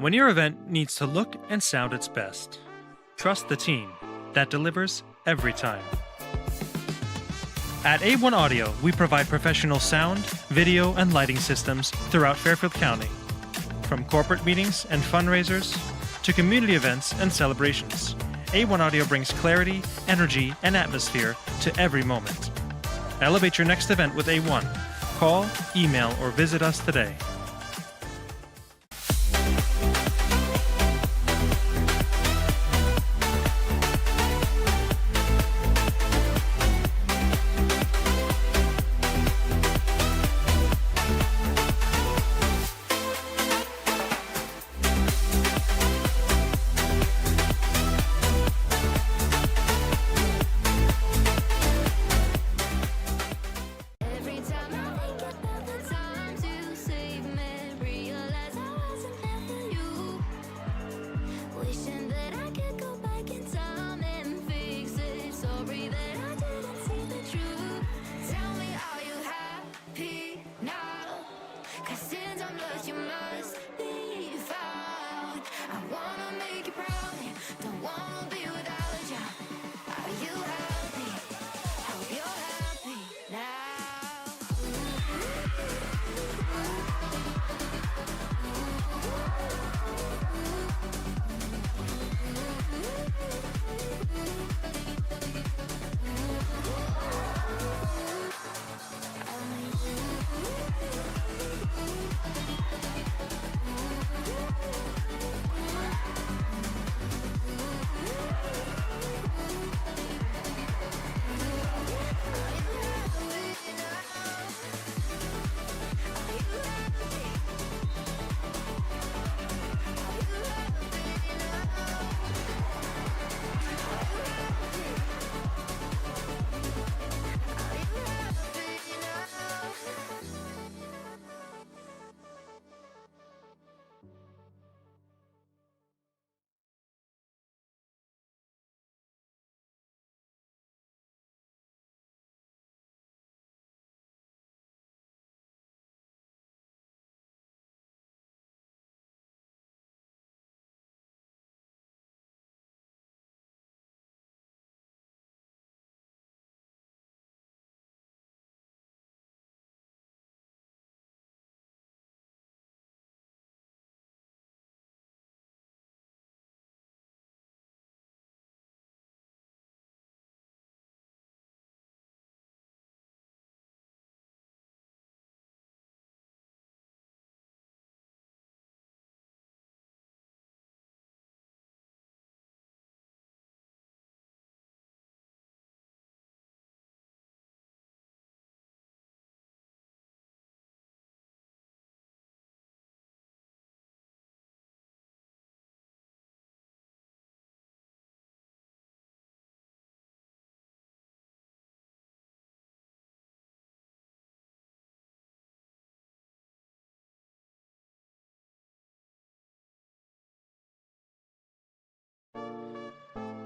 When your event needs to look and sound its best, trust the team that delivers every time. At A1 Audio, we provide professional sound, video, and lighting systems throughout Fairfield County. From corporate meetings and fundraisers to community events and celebrations, A1 Audio brings clarity, energy, and atmosphere to every moment. Elevate your next event with A1. Call, email, or visit us today.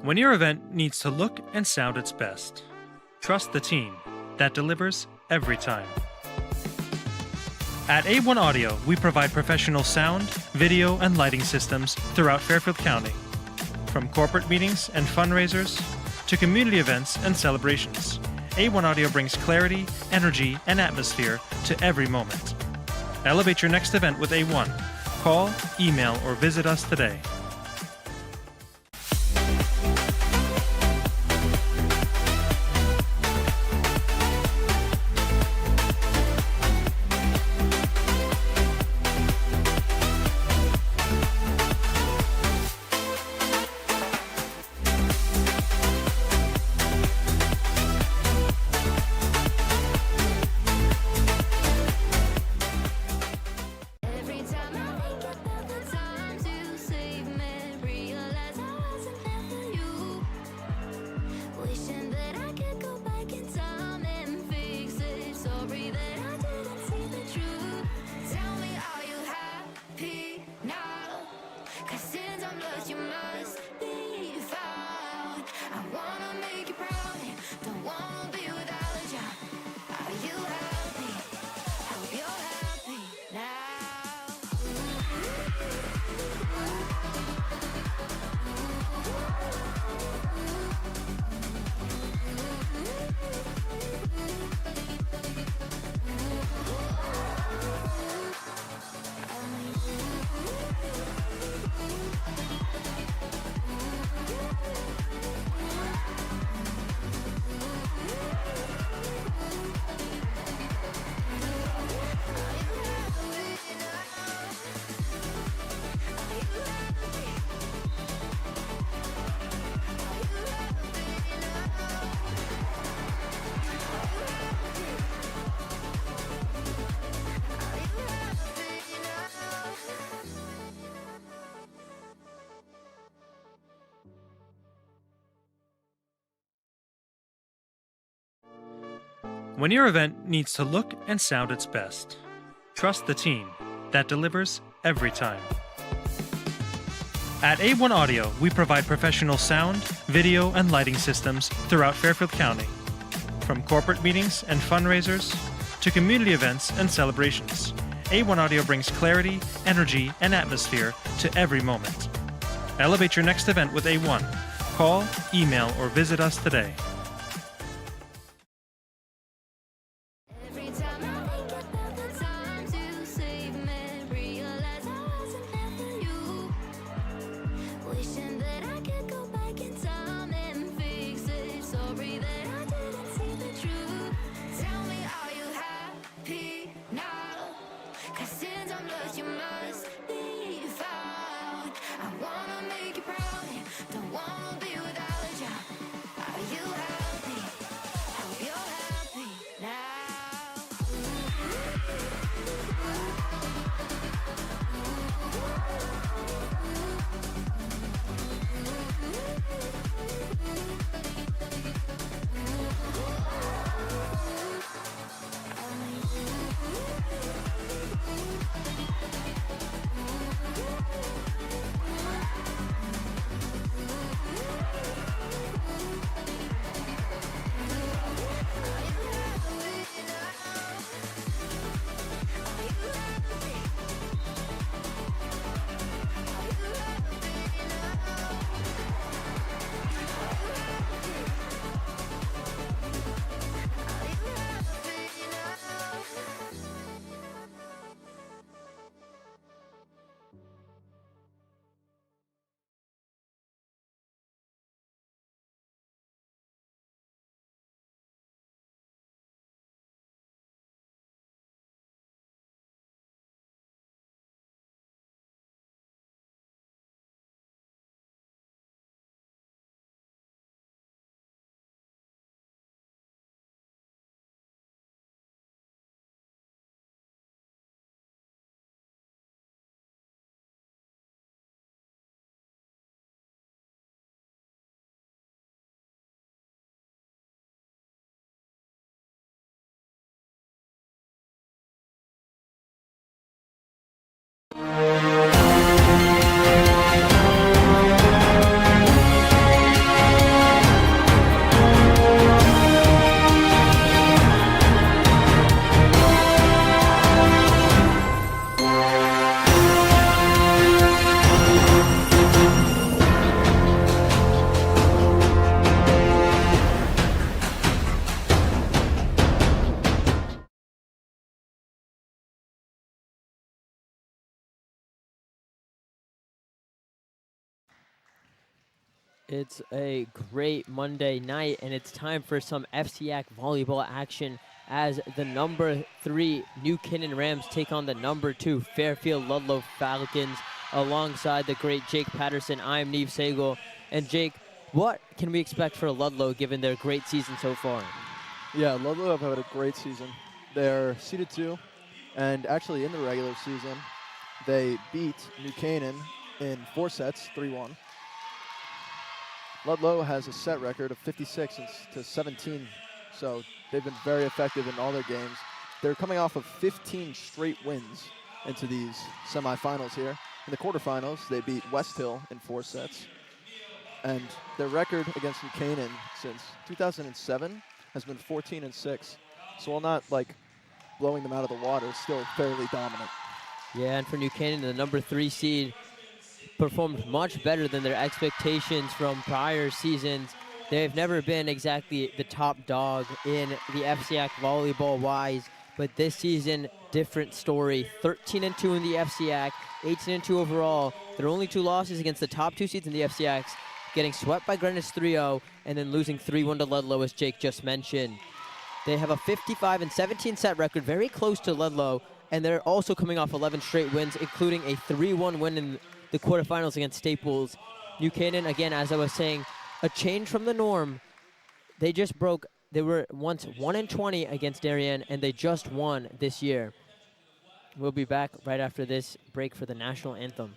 When your event needs to look and sound its best, trust the team that delivers every time. At A1 Audio, we provide professional sound, video, and lighting systems throughout Fairfield County. From corporate meetings and fundraisers to community events and celebrations, A1 Audio brings clarity, energy, and atmosphere to every moment. Elevate your next event with A1. Call, email, or visit us today. when your event needs to look and sound its best. Trust the team that delivers every time. At A1 Audio, we provide professional sound, video, and lighting systems throughout Fairfield County. From corporate meetings and fundraisers to community events and celebrations, A1 Audio brings clarity, energy, and atmosphere to every moment. Elevate your next event with A1. Call, email, or visit us today. It's a great Monday night, and it's time for some FCIAC volleyball action as the number 3 New Canaan Rams take on the number 2 Fairfield Ludlowe Falcons alongside the great Jake Patterson. I'm Neve Sagal. And Jake, what can we expect for Ludlowe given their great season so far? Yeah, Ludlowe have had a great season. They're seeded 2, and actually in the regular season, they beat New Canaan in 4 sets, 3-1. Ludlowe has a set record of 56-17, so they've been very effective in all their games. They're coming off of 15 straight wins into these semifinals here. In the quarterfinals, they beat West Hill in 4 sets. And their record against New Canaan since 2007 has been 14-6. So while not like blowing them out of the water, still fairly dominant. Yeah, and for New Canaan, the number 3 seed performed much better than their expectations from prior seasons. They've never been exactly the top dog in the FCIAC volleyball-wise, but this season, different story. 13-2 in the FCIAC, 18-2 overall. Their only 2 losses against the top 2 seeds in the FCIAC, getting swept by Greenwich 3-0, and then losing 3-1 to Ludlowe, as Jake just mentioned. They have a 55-17 set record, very close to Ludlowe, and they're also coming off 11 straight wins, including a 3-1 win in the quarterfinals against Staples. New Canaan, again, as I was saying, a change from the norm. They just broke, they were once 1-20 against Darien, and they just won this year. We'll be back right after this break for the national anthem.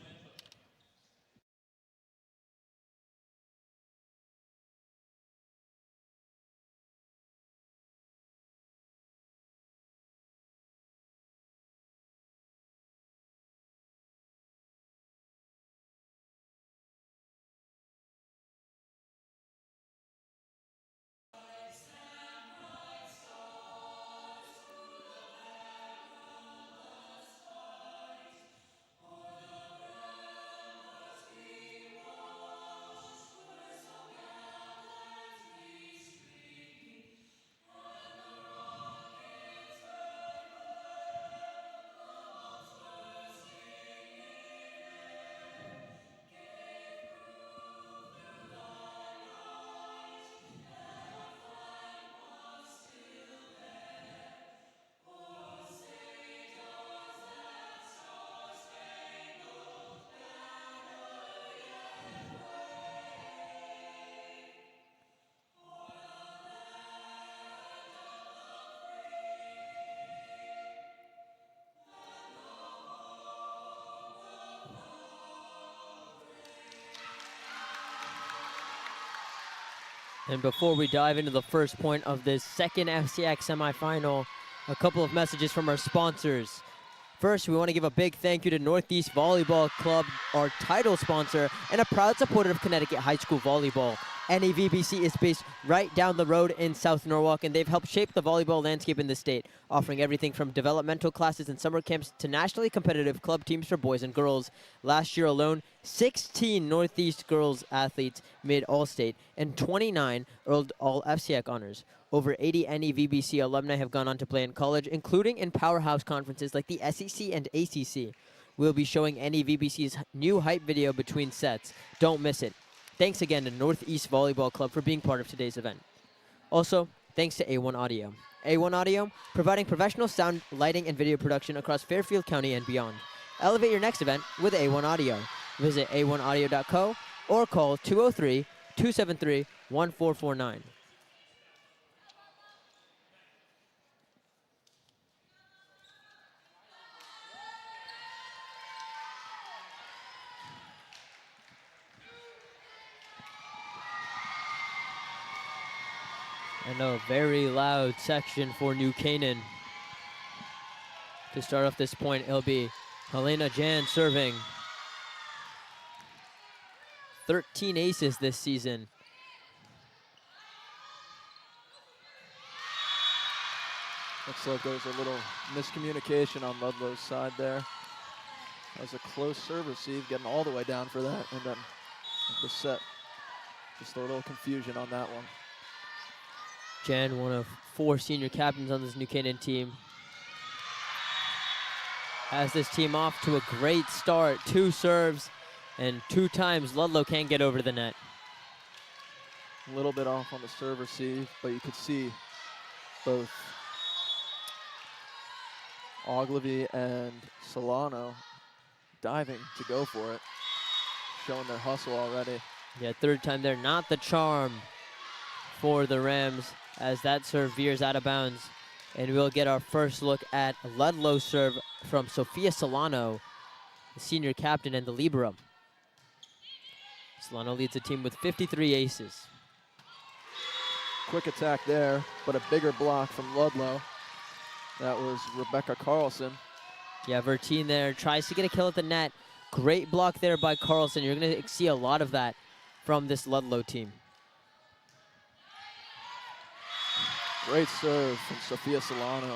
And before we dive into the first point of this second FCIAC semifinal, a couple of messages from our sponsors. First, we want to give a big thank you to Northeast Volleyball Club, our title sponsor, and a proud supporter of Connecticut High School Volleyball. NEVBC is based right down the road in South Norwalk, and they've helped shape the volleyball landscape in the state, offering everything from developmental classes and summer camps to nationally competitive club teams for boys and girls. Last year alone, 16 Northeast girls athletes made All-State, and 29 earned all FCIAC honors. Over 80 NEVBC alumni have gone on to play in college, including in powerhouse conferences like the SEC and ACC. We'll be showing NEVBC's new hype video between sets. Don't miss it. Thanks again to Northeast Volleyball Club for being part of today's event. Also, thanks to A1 Audio. A1 Audio, providing professional sound, lighting, and video production across Fairfield County and beyond. Elevate your next event with A1 Audio. Visit a1audio.co or call 203-273-1449. And a very loud section for New Canaan. To start off this point, it'll be Helena Jan serving. 13 aces this season. Looks like there's a little miscommunication on Ludlow's side there. That was a close serve receive, getting all the way down for that, and then the set. Just a little confusion on that one. Jan, one of 4 senior captains on this New Canaan team, has this team off to a great start. 2 serves, and 2 times Ludlowe can't get over the net. A little bit off on the serve receive, but you could see both Ogilvy and Solano diving to go for it, showing their hustle already. Yeah, 3rd time there, not the charm for the Rams, as that serve veers out of bounds. And we'll get our first look at Ludlow's serve from Sophia Solano, the senior captain and the libero. Solano leads the team with 53 aces. Quick attack there, but a bigger block from Ludlow. That was Rebecca Carlson. Yeah, Vertine there tries to get a kill at the net. Great block there by Carlson. You're going to see a lot of that from this Ludlowe team. Great serve from Sophia Solano.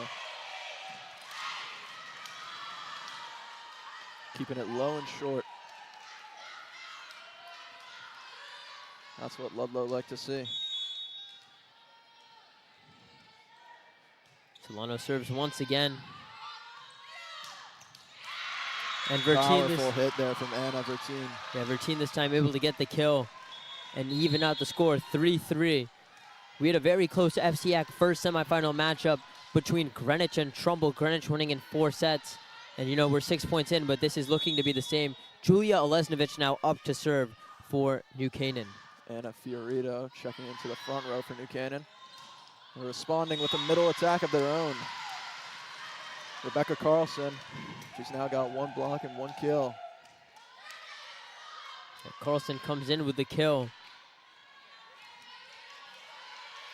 Keeping it low and short. That's what Ludlowe like to see. Solano serves once again. And Vertine, powerful hit there from Anna Vertine. Yeah, Vertine this time able to get the kill and even out the score, 3-3. We had a very close FCIAC first semifinal matchup between Greenwich and Trumbull. Greenwich winning in 4 sets. And you know, we're 6 points in, but this is looking to be the same. Julia Olesnovich now up to serve for New Canaan. Anna Fiorito checking into the front row for New Canaan. They're responding with a middle attack of their own. Rebecca Carlson, she's now got 1 block and 1 kill. So Carlson comes in with the kill.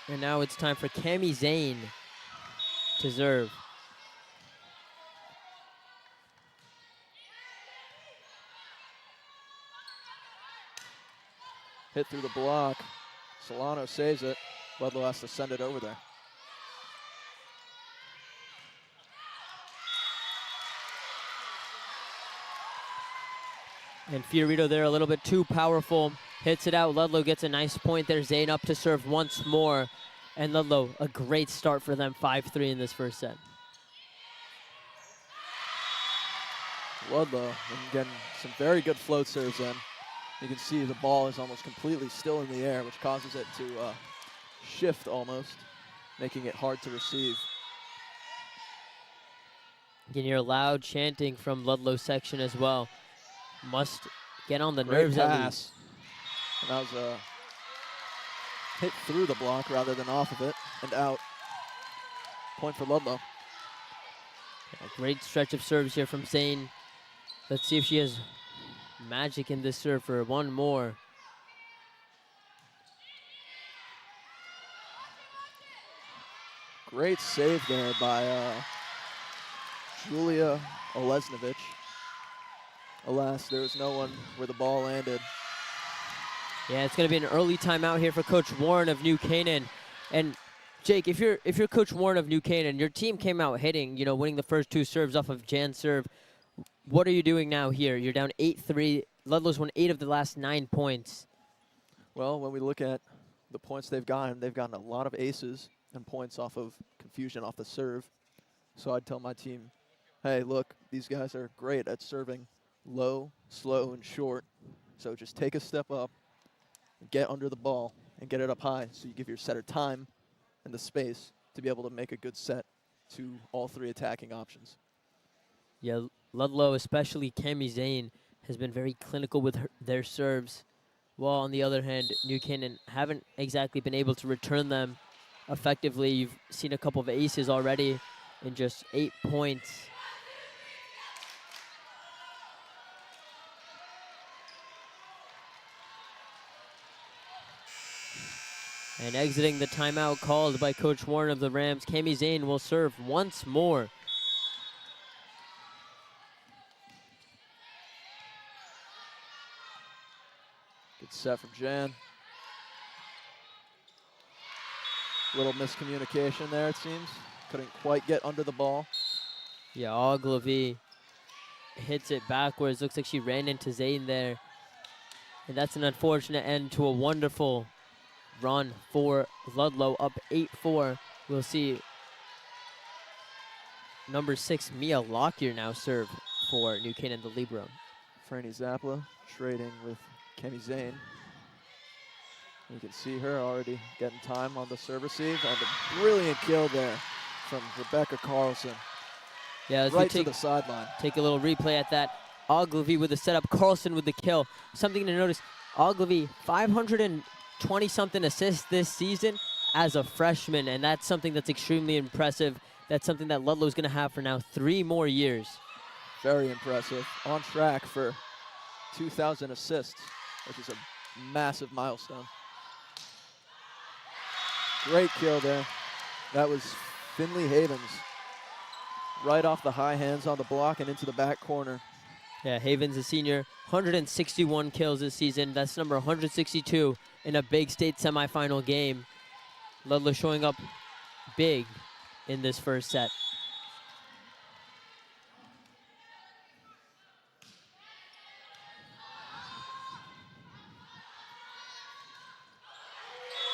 And now it's time for Cami Zane to serve. Hit through the block. Solano saves it. Ludlowe has to send it over there. And Fiorito there a little bit too powerful. Hits it out. Ludlowe gets a nice point there. Zane up to serve once more. And Ludlowe, a great start for them, 5-3 in this first set. Ludlowe getting some very good float serves in. You can see the ball is almost completely still in the air, which causes it to shift almost, making it hard to receive. You can hear loud chanting from Ludlow section as well. Must get on the Great nerves pass. at least. And that was a hit through the block rather than off of it and out. Point for Ludlowe. A great stretch of serves here from Zane. Let's see if she has magic in this serve for one more. Great save there by Julia Olesnovich. Alas, there was no one where the ball landed. Yeah, it's going to be an early timeout here for Coach Warren of New Canaan. And Jake, if you're Coach Warren of New Canaan, your team came out hitting, you know, winning the first 2 serves off of Jan's serve. What are you doing now here? You're down 8-3. Ludlow's won 8 of the last 9 points. Well, when we look at the points they've gotten a lot of aces and points off of confusion off the serve. So I'd tell my team, hey, look, these guys are great at serving low, slow, and short. So just take a step up, get under the ball, and get it up high so you give your setter time and the space to be able to make a good set to all 3 attacking options. Yeah, Ludlow, especially Cami Zane, has been very clinical with their serves. While on the other hand, New Canaan haven't exactly been able to return them effectively. You've seen a couple of aces already in just 8 points. And exiting the timeout called by Coach Warren of the Rams, Cami Zane will serve once more. Good set from Jan. Little miscommunication there, it seems. Couldn't quite get under the ball. Yeah, Ogilvy hits it backwards. Looks like she ran into Zane there. And that's an unfortunate end to a wonderful run for Ludlow, up 8-4. We'll see number 6, Mia Lockyer, now serve for New Canaan, the libero. Franny Zapla trading with Cami Zane. You can see her already getting time on the serve receive, and a brilliant kill there from Rebecca Carlson. Yeah, right to the sideline. Take a little replay at that. Ogilvy with the setup, Carlson with the kill. Something to notice, Ogilvy, 520-something assists this season as a freshman, and that's something that's extremely impressive. That's something that Ludlow's going to have for now 3 more years. Very impressive. On track for 2,000 assists, which is a massive milestone. Great kill there. That was Finley Havens. Right off the high hands on the block and into the back corner. Yeah, Havens, a senior, 161 kills this season. That's number 162 in a big state semifinal game. Ludlow showing up big in this first set.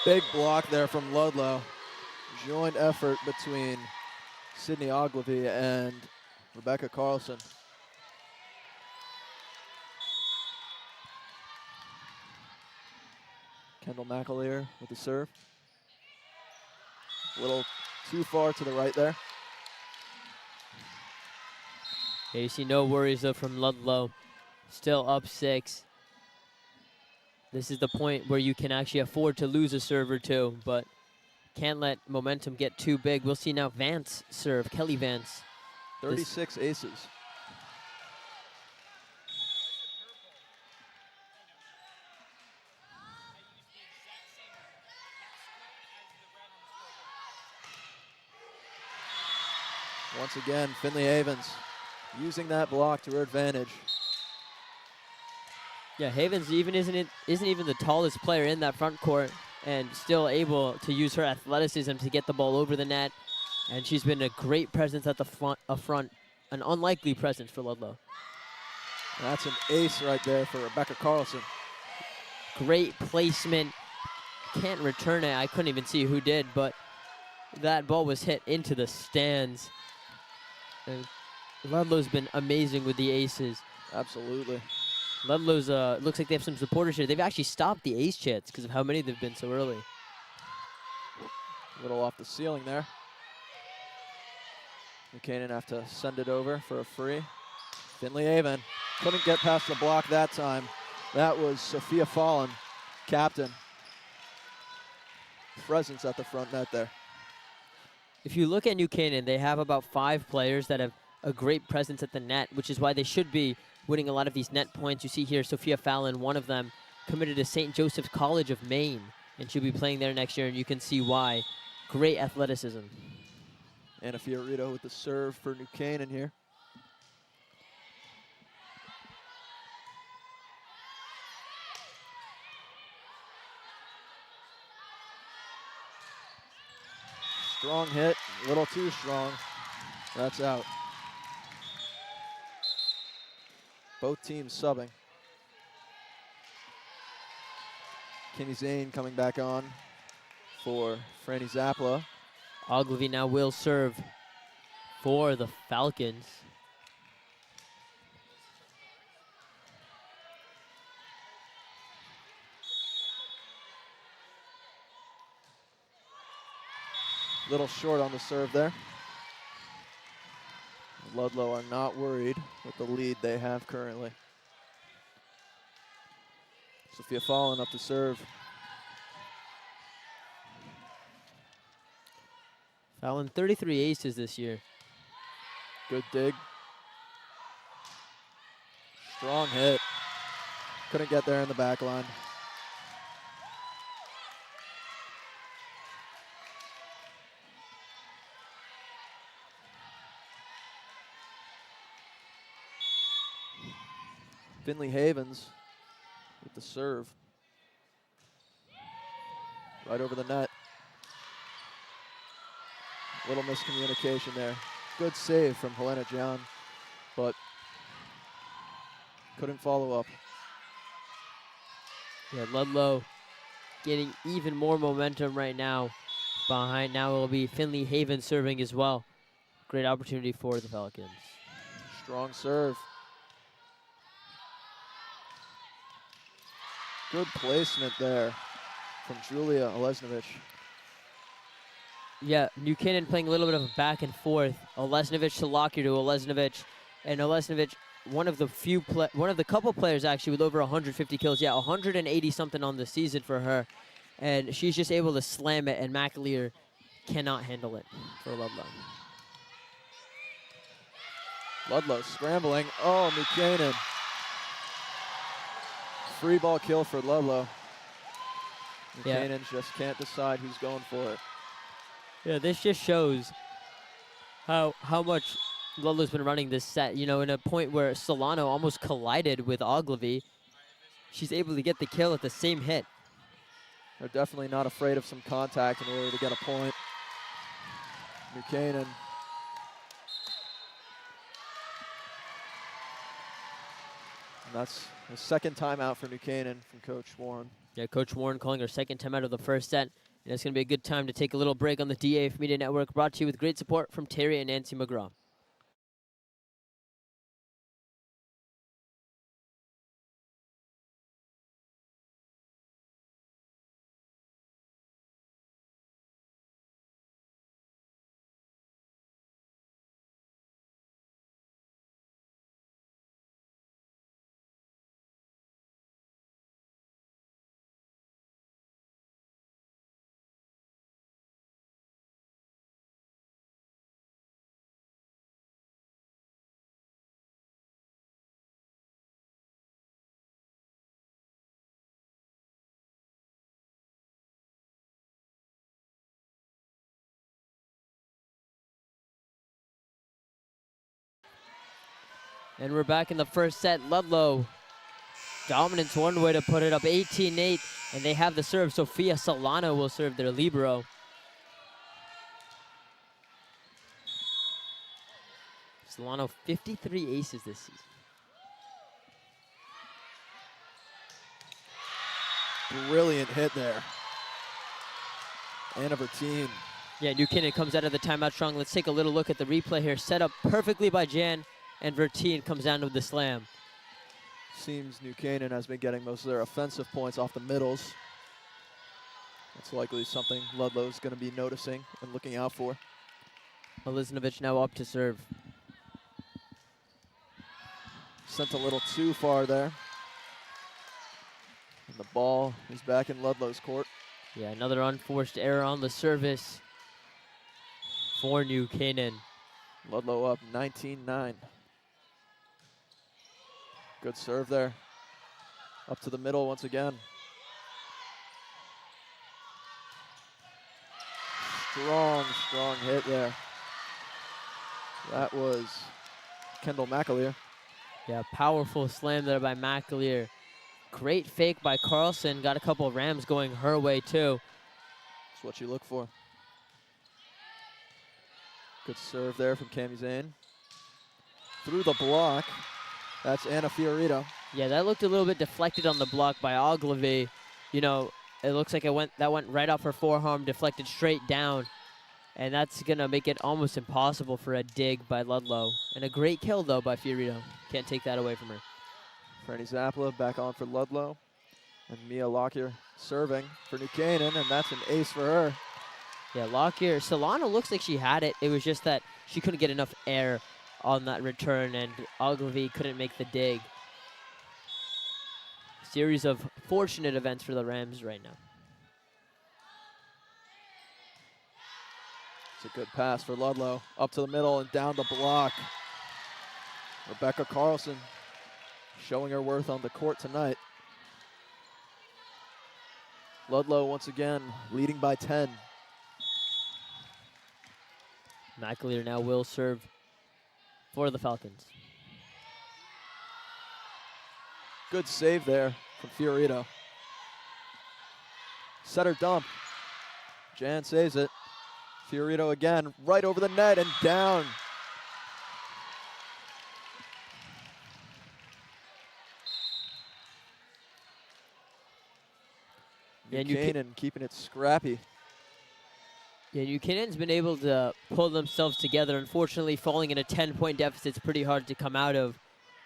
Big block there from Ludlow. Joint effort between Sydney Ogilvy and Rebecca Carlson. Kendall McAleer with the serve. A little too far to the right there. Yeah, you see no worries though from Ludlow. Still up 6. This is the point where you can actually afford to lose a serve or 2, but can't let momentum get too big. We'll see now Vance serve, Kelly Vance. 36 aces. Once again, Finley Havens using that block to her advantage. Yeah, Havens isn't even the tallest player in that front court, and still able to use her athleticism to get the ball over the net. And she's been a great presence at the front, an unlikely presence for Ludlow. That's an ace right there for Rebecca Carlson. Great placement. Can't return it. I couldn't even see who did, but that ball was hit into the stands. And Ludlow's been amazing with the aces. Absolutely. Ludlow's, looks like they have some supporters here. They've actually stopped the ace chants because of how many they've been so early. A little off the ceiling there. Canaan have to send it over for a free. Finley Haven couldn't get past the block that time. That was Sophia Fallen, captain. Presence at the front net there. If you look at New Canaan, they have about 5 players that have a great presence at the net, which is why they should be winning a lot of these net points. You see here Sophia Fallon, one of them, committed to St. Joseph's College of Maine, and she'll be playing there next year, and you can see why. Great athleticism. Anna Fiorito with the serve for New Canaan here. Strong hit, a little too strong. That's out. Both teams subbing. Kenny Zane coming back on for Franny Zappala. Ogilvy now will serve for the Falcons. Little short on the serve there. Ludlowe are not worried with the lead they have currently. Sophia Fallon up to serve. Fallon 33 aces this year. Good dig. Strong hit. Couldn't get there in the back line. Finley Havens with the serve. Right over the net. Little miscommunication there. Good save from Helena John, but couldn't follow up. Yeah, Ludlowe getting even more momentum right now. Behind now will be Finley Havens serving as well. Great opportunity for the Falcons. Strong serve. Good placement there from Julia Olesnovich. Yeah, New Canaan playing a little bit of a back and forth. Olesnovich to Lockyer to Olesnovich, and Olesnovich, one of the couple players actually with over 150 kills. Yeah, 180 something on the season for her, and she's just able to slam it, and McAleer cannot handle it for Ludlow. Ludlow scrambling. Oh, New Canaan. Free ball kill for Ludlow. New Yeah. Canaan just can't decide who's going for it. Yeah, this just shows how much Ludlow's been running this set. You know, in a point where Solano almost collided with Ogilvy, she's able to get the kill at the same hit. They're definitely not afraid of some contact in order to get a point. New Canaan. And that's the second timeout for New Canaan from Coach Warren. Yeah, Coach Warren calling her second time out of the first set. And it's going to be a good time to take a little break on the DAF Media Network, brought to you with great support from Terry and Nancy McGraw. And we're back in the first set. Ludlow, dominance one way to put it, up 18-8, and they have the serve. Sophia Solano will serve their libero. Solano, 53 aces this season. Brilliant hit there. Anna Bertine. Yeah, New Canaan comes out of the timeout strong. Let's take a little look at the replay here. Set up perfectly by Jan, and Vertine comes down with the slam. Seems New Canaan has been getting most of their offensive points off the middles. That's likely something Ludlow's going to be noticing and looking out for. Olesnovich now up to serve. Sent a little too far there. And the ball is back in Ludlow's court. Yeah, another unforced error on the service for New Canaan. Ludlow up 19-9. Good serve there. Up to the middle once again. Strong hit there. That was Kendall McAleer. Yeah, powerful slam there by McAleer. Great fake by Carlson. Got a couple of rams going her way, too. That's what you look for. Good serve there from Cami Zane. Through the block. That's Anna Fiorito. Yeah, that looked a little bit deflected on the block by Ogilvy. You know, it looks like that went right off her forearm, deflected straight down. And that's going to make it almost impossible for a dig by Ludlowe. And a great kill, though, by Fiorito. Can't take that away from her. Franny Zappala back on for Ludlowe. And Mia Lockyer serving for New Canaan, and that's an ace for her. Yeah, Lockyer. Solano looks like she had it. It was just that she couldn't get enough air on that return, and Ogilvy couldn't make the dig. Series of fortunate events for the Rams right now. It's a good pass for Ludlowe. Up to the middle and down the block. Rebecca Carlson showing her worth on the court tonight. Ludlowe once again leading by 10. McAleer now will serve for the Falcons. Good save there from Fiorito. Setter dump. Jan saves it. Fiorito again, right over the net and down. Yeah, Canaan keeping it scrappy. Yeah, New Canaan's been able to pull themselves together. Unfortunately, falling in a 10-point deficit is pretty hard to come out of.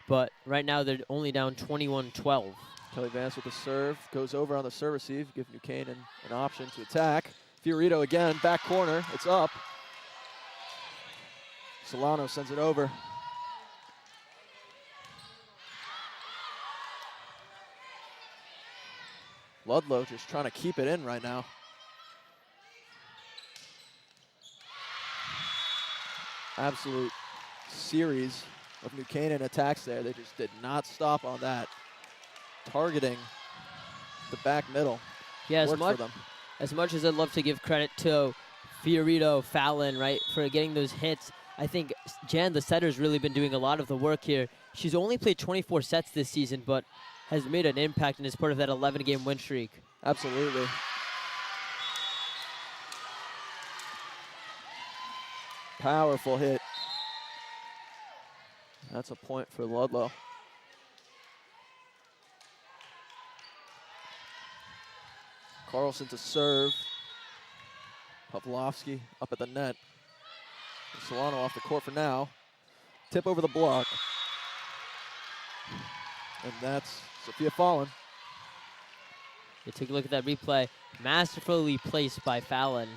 But right now, they're only down 21-12. Kelly Vance with the serve, goes over on the serve receive, give New Canaan an option to attack. Fiorito again, back corner, it's up. Solano sends it over. Ludlowe just trying to keep it in right now. Absolute series of New Canaan attacks there. They just did not stop on that. Targeting the back middle. Yeah, Worked as much as I'd love to give credit to Fiorito, Fallon, right, for getting those hits, I think Jan, the setter's really been doing a lot of the work here. She's only played 24 sets this season, but has made an impact and is part of that 11-game win streak. Absolutely. Powerful hit. That's a point for Ludlowe. Carlson to serve. Pavlovsky up at the net. Solano off the court for now. Tip over the block. And that's Sophia Fallon. You take a look at that replay. Masterfully placed by Fallon.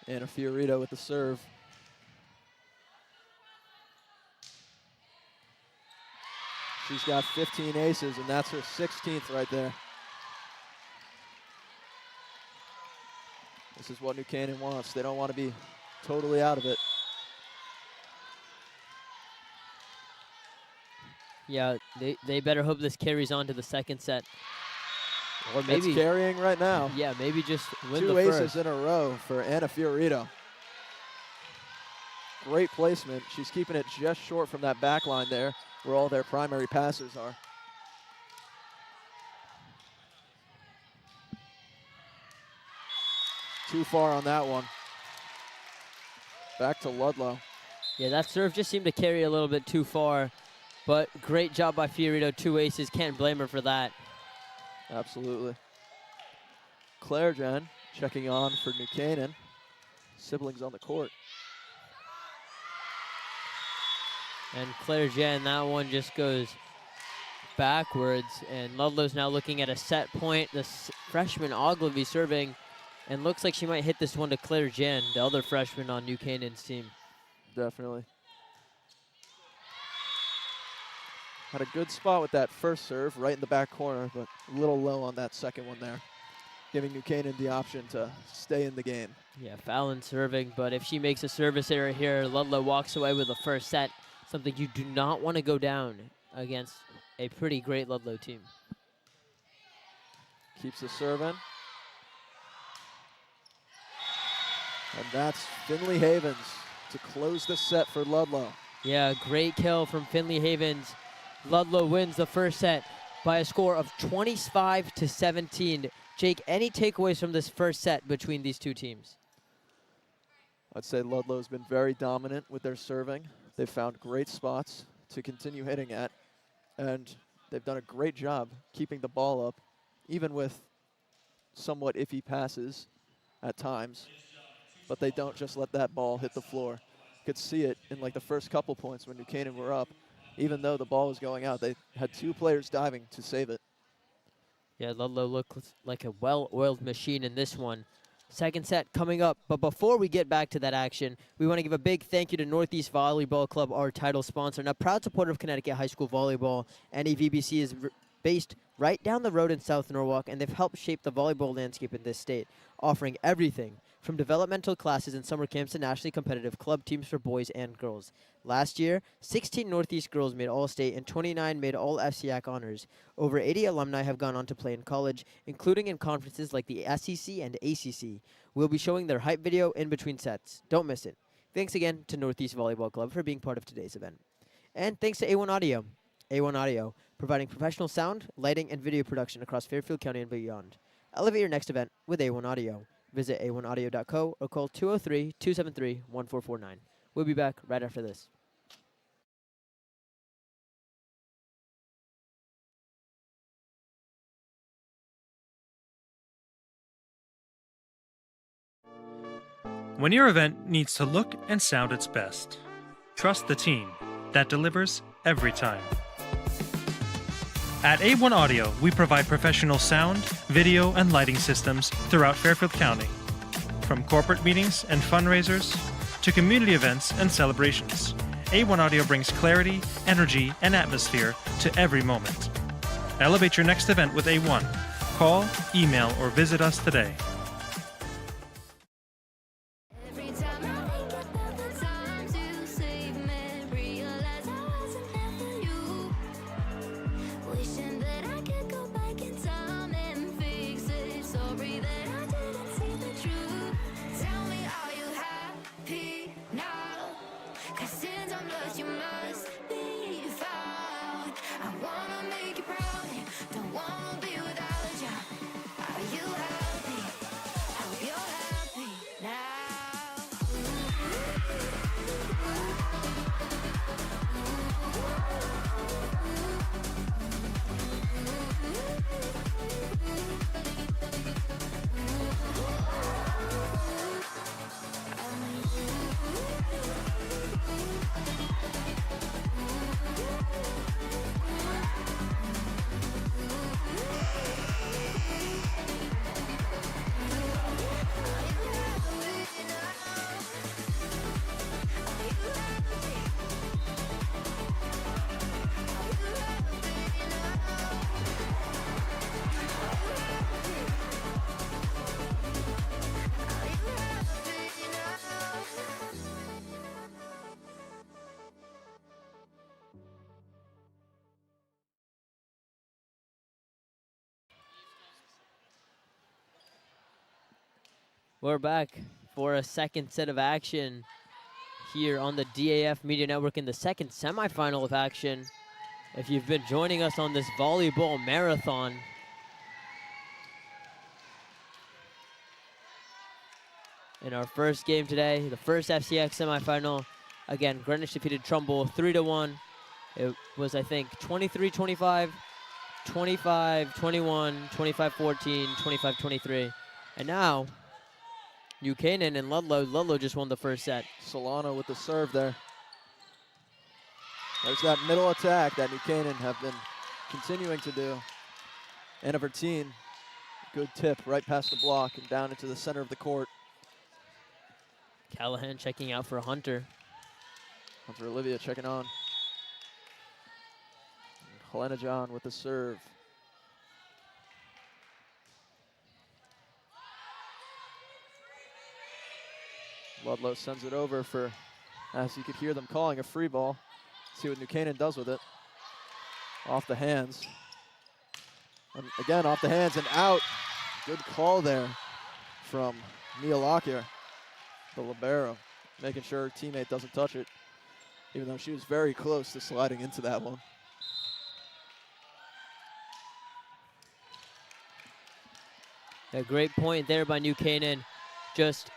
And a Fiorito with the serve. She's got 15 aces, and that's her 16th right there. This is what New Canaan wants. They don't want to be totally out of it. Yeah, they better hope this carries on to the second set. Or maybe it's carrying right now. Yeah, maybe just win Two the aces first. in a row for Anna Fiorito. Great placement. She's keeping it just short from that back line there, where all their primary passers are. Too far on that one. Back to Ludlowe. Yeah, that serve just seemed to carry a little bit too far, but great job by Fiorito, 2 aces, can't blame her for that. Absolutely. Claire Jen checking on for New Canaan. Siblings on the court. And Claire Jen, that one just goes backwards, and Ludlow's now looking at a set point. The freshman Ogilvy serving, and looks like she might hit this one to Claire Jen, the other freshman on New Canaan's team. Definitely. Had a good spot with that first serve, right in the back corner, but a little low on that second one there, giving New Canaan the option to stay in the game. Yeah, Fallon serving, but if she makes a service error here, Ludlow walks away with the first set, something you do not want to go down against a pretty great Ludlow team. Keeps the serve in. And that's Finley Havens to close the set for Ludlowe. Yeah, great kill from Finley Havens. Ludlowe wins the first set by a score of 25-17. Jake, any takeaways from this first set between these two teams? I'd say Ludlow's been very dominant with their serving. They've found great spots to continue hitting at, and they've done a great job keeping the ball up, even with somewhat iffy passes at times. But they don't just let that ball hit the floor. You could see it in like the first couple points when New Canaan were up. Even though the ball was going out, they had 2 players diving to save it. Yeah, Ludlow looked like a well-oiled machine in this one. Second set coming up, but before we get back to that action, we want to give a big thank you to Northeast Volleyball Club, our title sponsor, and a proud supporter of Connecticut high school volleyball. NEVBC is based right down the road in South Norwalk, and they've helped shape the volleyball landscape in this state, offering everything from developmental classes and summer camps to nationally competitive club teams for boys and girls. Last year, 16 Northeast girls made All-State and 29 made all FCIAC honors. Over 80 alumni have gone on to play in college, including in conferences like the SEC and ACC. We'll be showing their hype video in between sets. Don't miss it. Thanks again to Northeast Volleyball Club for being part of today's event. And thanks to A1 Audio. A1 Audio, providing professional sound, lighting, and video production across Fairfield County and beyond. Elevate your next event with A1 Audio. Visit a1audio.co or call 203-273-1449. We'll be back right after this. When your event needs to look and sound its best, trust the team that delivers every time. At A1 Audio, we provide professional sound, video, and lighting systems throughout Fairfield County. From corporate meetings and fundraisers to community events and celebrations, A1 Audio brings clarity, energy, and atmosphere to every moment. Elevate your next event with A1. Call, email, or visit us today. We're back for a second set of action here on the DAF Media Network in the second semifinal of action. If you've been joining us on this volleyball marathon, in our first game today, the first FCIAC semifinal, again, Greenwich defeated Trumbull 3-1. It was, I think, 23-25, 25-21, 25-14, 25-23. And now, New Canaan and Ludlowe. Ludlowe just won the first set. Solano with the serve there. There's that middle attack that New Canaan have been continuing to do. Anna Verteen, good tip right past the block and down into the center of the court. Callahan checking out for Hunter. Hunter Olivia checking on. Helena John with the serve. Ludlowe sends it over for, as you could hear them calling, a free ball. See what New Canaan does with it. Off the hands. And again, off the hands and out. Good call there from Neil Lockyer. the libero, making sure her teammate doesn't touch it, even though she was very close to sliding into that one. A great point there by New Canaan. Just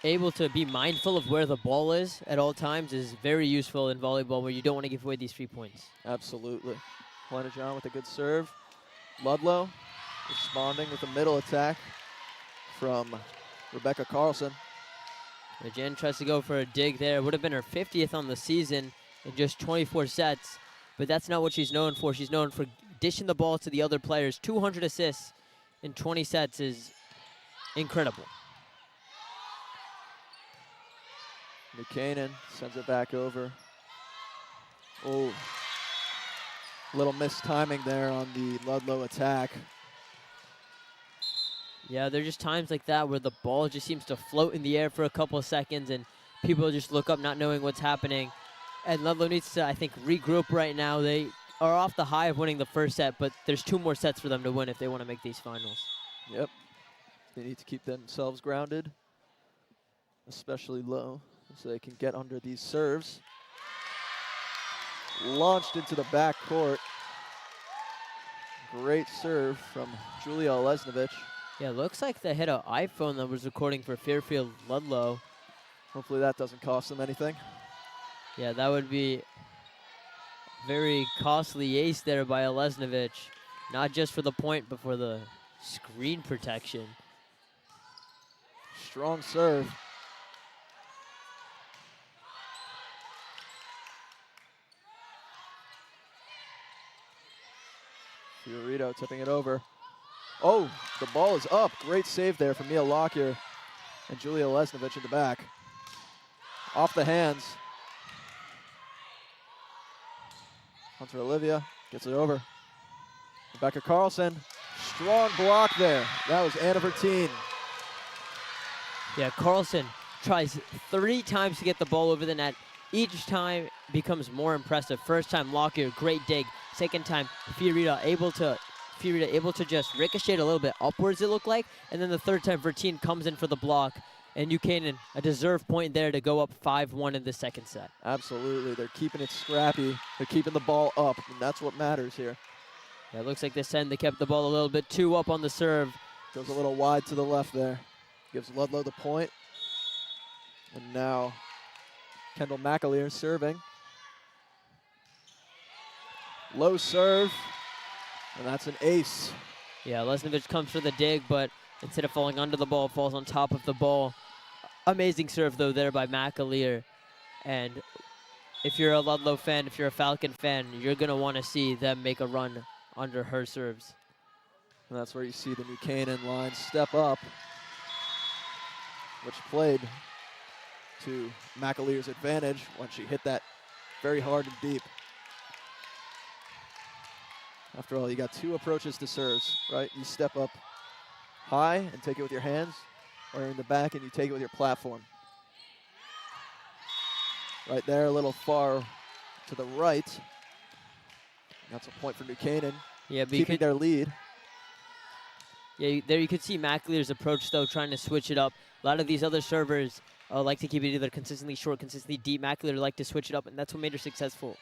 able to be mindful of where the ball is at all times is very useful in volleyball, where you don't want to give away these 3 points. Absolutely. John with a good serve. Ludlowe responding with a middle attack from Rebecca Carlson. Jen tries to go for a dig there. Would have been her 50th on the season in just 24 sets, but that's not what she's known for. She's known for dishing the ball to the other players. 200 assists in 20 sets is incredible. New Canaan sends it back over. Oh, little mistiming there on the Ludlowe attack. Yeah, there are just times like that where the ball just seems to float in the air for a couple of seconds and people just look up not knowing what's happening. And Ludlowe needs to, I think, regroup right now. They are off the high of winning the first set, but there's 2 more sets for them to win if they want to make these finals. Yep. They need to keep themselves grounded, especially low, so they can get under these serves. Launched into the back court. Great serve from Julia Olesnovich. Yeah, looks like they hit an iPhone that was recording for Fairfield Ludlowe. Hopefully that doesn't cost them anything. Yeah, that would be very costly ace there by Olesnovich. Not just for the point, but for the screen protection. Strong serve. Fiorito tipping it over. Oh, the ball is up. Great save there from Mia Lockyer and Julia Olesnovich in the back. Off the hands. Hunter Olivia gets it over. Rebecca Carlson, strong block there. That was Anna Verteen. Yeah, Carlson tries 3 times to get the ball over the net. Each time becomes more impressive. First time, Lockyer, great dig. Second time, Fiorita able to just ricochet a little bit upwards, it looked like. And then the third time, Verteen comes in for the block. And New Canaan, a deserved point there to go up 5-1 in the second set. Absolutely, they're keeping it scrappy. They're keeping the ball up, and that's what matters here. Yeah, it looks like this end they kept the ball a little bit too up on the serve. Goes a little wide to the left there. Gives Ludlowe the point. And now Kendall McAleer serving. Low serve, and that's an ace. Yeah, Lesnovich comes for the dig, but instead of falling under the ball, falls on top of the ball. Amazing serve, though, there by McAleer. And if you're a Ludlowe fan, if you're a Falcon fan, you're going to want to see them make a run under her serves. And that's where you see the New Canaan line step up, which played to McAleer's advantage when she hit that very hard and deep. After all, you got 2 approaches to serves, right? You step up high and take it with your hands, or in the back and you take it with your platform. Right there, a little far to the right. That's a point for New Canaan, Yeah, but keeping their lead. Yeah, there you could see McAleer's approach, though, trying to switch it up. A lot of these other servers like to keep it either consistently short, consistently deep. McAleer like to switch it up, and that's what made her successful.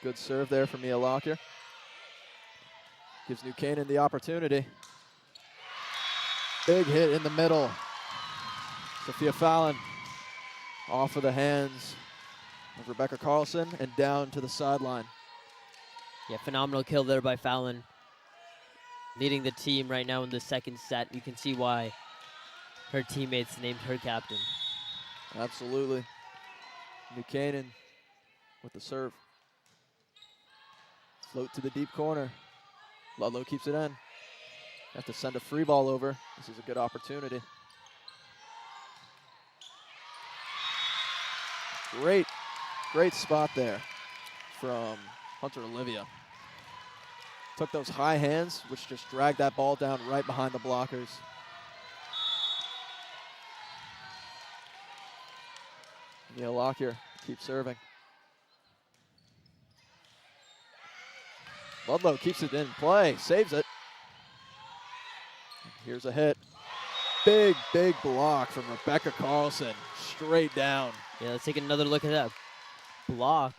Good serve there from Mia Lockyer. Gives New Canaan the opportunity. Big hit in the middle. Sophia Fallon off of the hands of Rebecca Carlson and down to the sideline. Yeah, phenomenal kill there by Fallon. Leading the team right now in the second set. You can see why her teammates named her captain. Absolutely. New Canaan with the serve. Float to the deep corner. Ludlowe keeps it in. Have to send a free ball over. This is a good opportunity. Great spot there from Hunter Olivia. Took those high hands, which just dragged that ball down right behind the blockers. Mia Lockyer keeps serving. Ludlowe keeps it in play, saves it. Here's a hit. big, big block from Rebecca Carlson, straight down. Yeah, let's take another look at that block.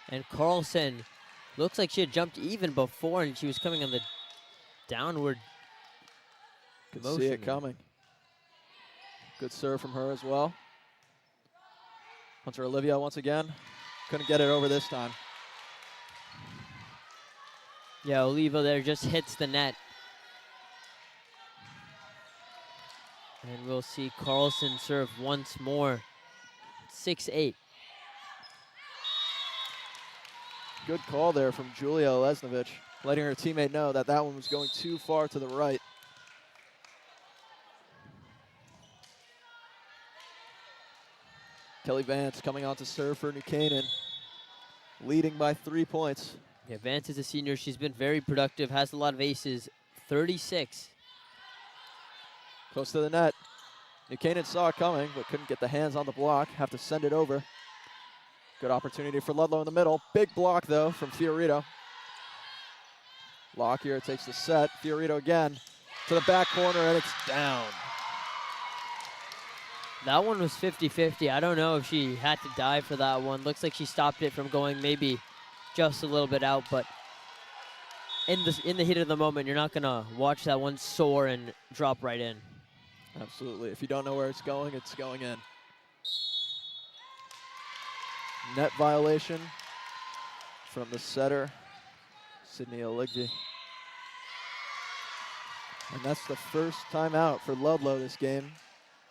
And Carlson looks like she had jumped even before, and she was coming on the downward Could motion see it there. coming. Good serve from her as well. Hunter Olivia once again. Couldn't get it over this time. Yeah, Oliva there just hits the net. And we'll see Carlson serve once more. 6-8. Good call there from Julia Lesnovich, letting her teammate know that that one was going too far to the right. Kelly Vance coming on to serve for New Canaan, leading by 3 points. Yeah, Vance is a senior. She's been very productive, has a lot of aces. 36. Close to the net. New Canaan saw it coming, but couldn't get the hands on the block. Have to send it over. Good opportunity for Ludlowe in the middle. Big block, though, from Fiorito. Lockyer takes the set. Fiorito again to the back corner, and it's down. That one was 50-50. I don't know if she had to dive for that one. Looks like she stopped it from going maybe just a little bit out, but in the heat of the moment, you're not gonna watch that one soar and drop right in. Absolutely. If you don't know where it's going in. Net violation from the setter, Sydney Oligvi. And that's the first timeout for Ludlowe this game.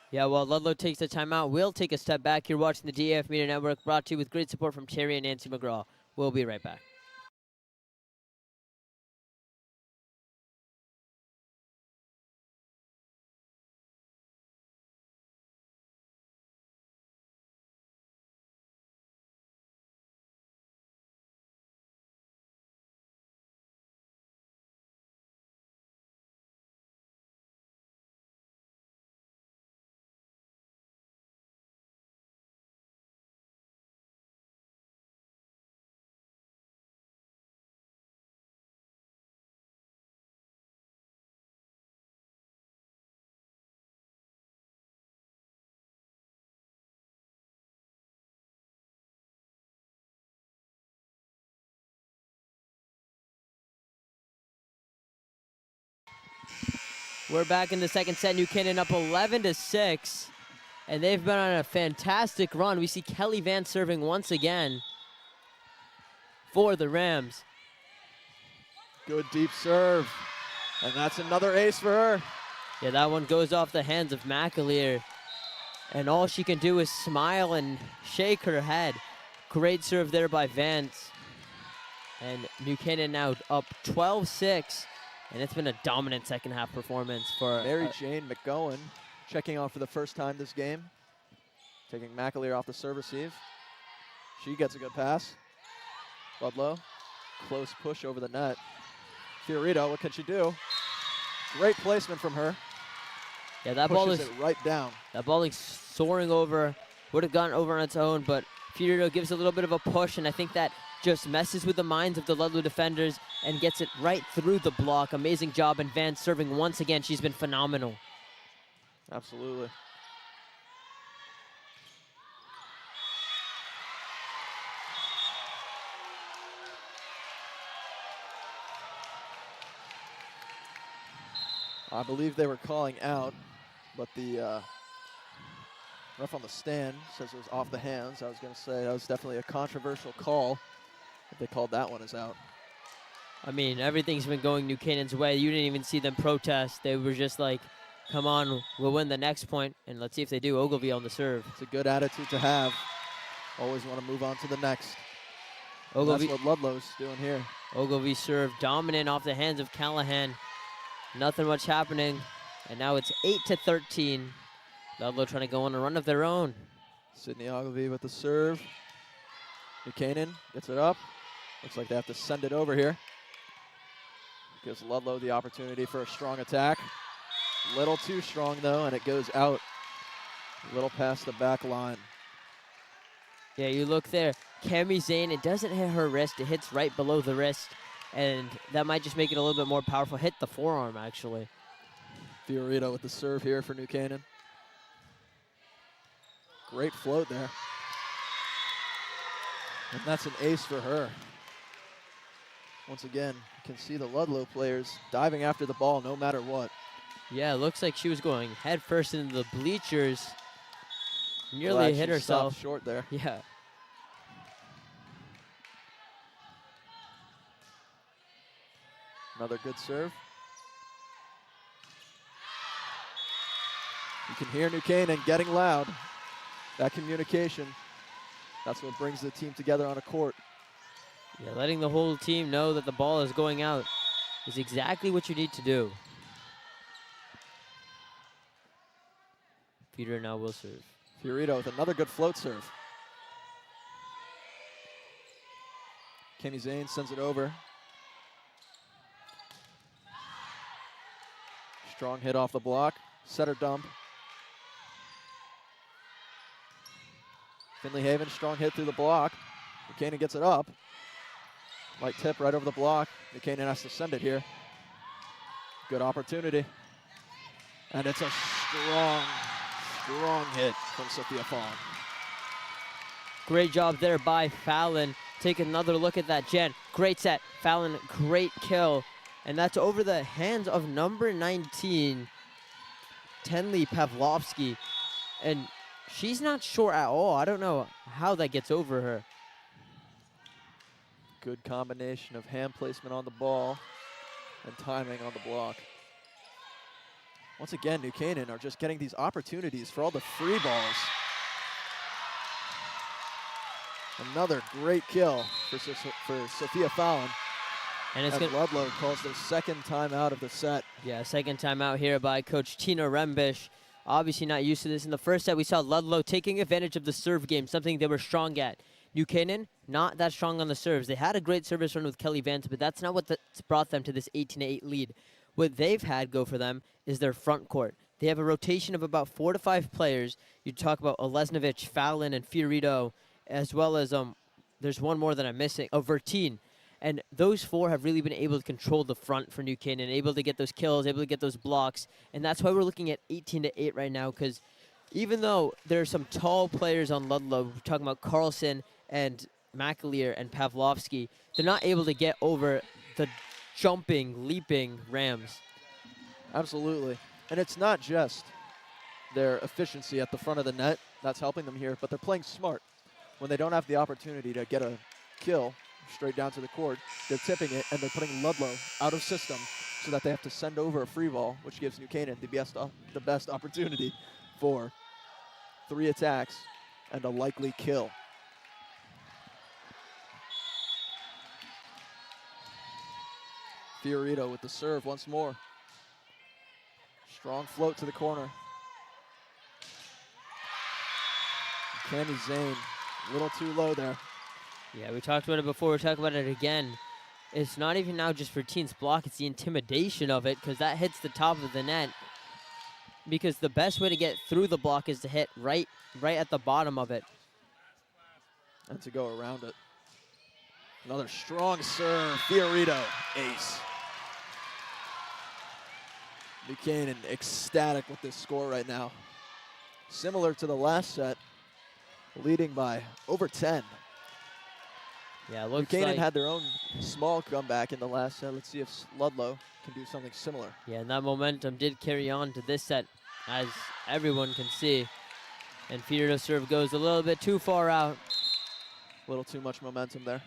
Yeah, well, Ludlowe takes the timeout. We'll take a step back. You're watching the DAF Media Network, brought to you with great support from Terry and Nancy McGraw. We'll be right back. We're back in the second set. New Canaan up 11-6, and they've been on a fantastic run. We see Kelly Vance serving once again for the Rams. Good deep serve. And that's another ace for her. Yeah, that one goes off the hands of McAleer, and all she can do is smile and shake her head. Great serve there by Vance. And New Canaan now up 12-6. And it's been a dominant second half performance for Mary Jane McGowan checking on for the first time this game. Taking McAleer off the serve receive. She gets a good pass. Ludlowe, close push over the net. Fiorito, what can she do? Great placement from her. Yeah, that ball Pushes is it right down. that ball is soaring over. Would have gone over on its own, but Fiorito gives a little bit of a push, and I think that just messes with the minds of the Ludlowe defenders and gets it right through the block. Amazing job, and Vance serving once again. She's been phenomenal. Absolutely. I believe they were calling out, but the ref on the stand says it was off the hands. I was going to say that was definitely a controversial call if they called that one as out. I mean, everything's been going New Canaan's way. You didn't even see them protest. They were just like, come on, we'll win the next point, and let's see if they do. Ogilvie on the serve. It's a good attitude to have. Always want to move on to the next. And Ogilvie, that's what Ludlow's doing here. Ogilvie serve dominant off the hands of Callahan. Nothing much happening, and now it's 8-13. Ludlowe trying to go on a run of their own. Sydney Ogilvie with the serve. Buchanan gets it up. Looks like they have to send it over here. Gives Ludlowe the opportunity for a strong attack. Little too strong though, and it goes out. A little past the back line. Yeah, you look there. Cami Zane, it doesn't hit her wrist. It hits right below the wrist, and that might just make it a little bit more powerful. Hit the forearm, actually. Fiorito with the serve here for New Canaan. Great float there. And that's an ace for her. Once again, you can see the Ludlowe players diving after the ball no matter what. Yeah, it looks like she was going head first into the bleachers. Nearly Glad hit she herself. stopped short there. Yeah. Another good serve. You can hear New Canaan getting loud. That communication, that's what brings the team together on a court. Yeah, letting the whole team know that the ball is going out is exactly what you need to do. Peter now will serve. Fiorito with another good float serve. Kenny Zane sends it over. Strong hit off the block. Setter dump. Finley Haven, strong hit through the block. Buchanan gets it up. Light tip right over the block. Buchanan has to send it here. Good opportunity. And it's a strong hit from Sophia Fallon. Great job there by Fallon. Take another look at that, Jen. Great set. Fallon, great kill. And that's over the hands of number 19, Tenley Pavlovsky. And she's not short at all. I don't know how that gets over her. Good combination of hand placement on the ball and timing on the block. Once again, New Canaan are just getting these opportunities for all the free balls. Another great kill for Sophia Fallon. And it's as Ludlowe calls their second timeout of the set. Yeah, second timeout here by Coach Tina Rembish. Obviously not used to this. In the first set, we saw Ludlowe taking advantage of the serve game, something they were strong at. New Canaan, not that strong on the serves. They had a great service run with Kelly Vance, but that's not what's brought them to this 18-8 lead. What they've had go for them is their front court. They have a rotation of about 4 to 5 players. You talk about Olesnovich, Fallon, and Fiorito, as well as there's one more that I'm missing, Vertine. And those 4 have really been able to control the front for New Canaan, able to get those kills, able to get those blocks. And that's why we're looking at 18-8 right now, because even though there are some tall players on Ludlowe, we're talking about Carlson and McAleer and Pavlovsky, they're not able to get over the jumping, leaping Rams. Absolutely. And it's not just their efficiency at the front of the net that's helping them here, but they're playing smart. When they don't have the opportunity to get a kill straight down to the court, they're tipping it and they're putting Ludlowe out of system so that they have to send over a free ball, which gives New Canaan the best opportunity for 3 attacks and a likely kill. Fiorito with the serve once more. Strong float to the corner. Kenny Zane, a little too low there. Yeah, we talked about it before. We're talking about it again. It's not even now just Vertine's block. It's the intimidation of it, because that hits the top of the net. Because the best way to get through the block is to hit right at the bottom of it. And to go around it. Another strong serve. Fiorito, ace. Buchanan ecstatic with this score right now. Similar to the last set, leading by over 10. Yeah, it looks Buchanan like had their own small comeback in the last set. Let's see if Ludlowe can do something similar. Yeah, and that momentum did carry on to this set, as everyone can see. And Fiorito's serve goes a little bit too far out. A little too much momentum there.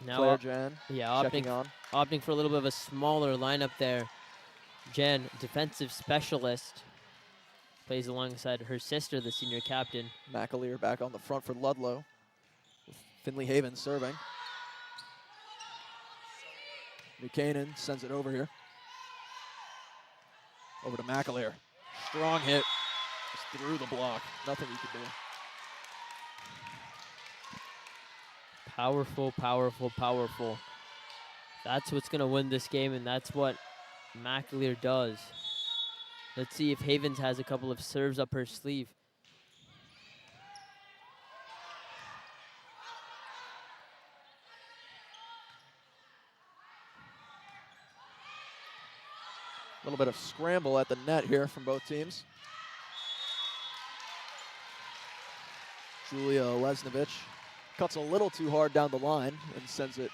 Now, Claire Jan yeah, opting for a little bit of a smaller lineup there. Jen, defensive specialist, plays alongside her sister, the senior captain. McAleer back on the front for Ludlowe. With Finley Haven serving. Buchanan sends it over here. Over to McAleer. Strong hit. Just through the block. Nothing you could do. Powerful, powerful, powerful. That's what's going to win this game, and that's what McAleer does. Let's see if Havens has a couple of serves up her sleeve. A little bit of scramble at the net here from both teams. Julia Lesnovich cuts a little too hard down the line and sends it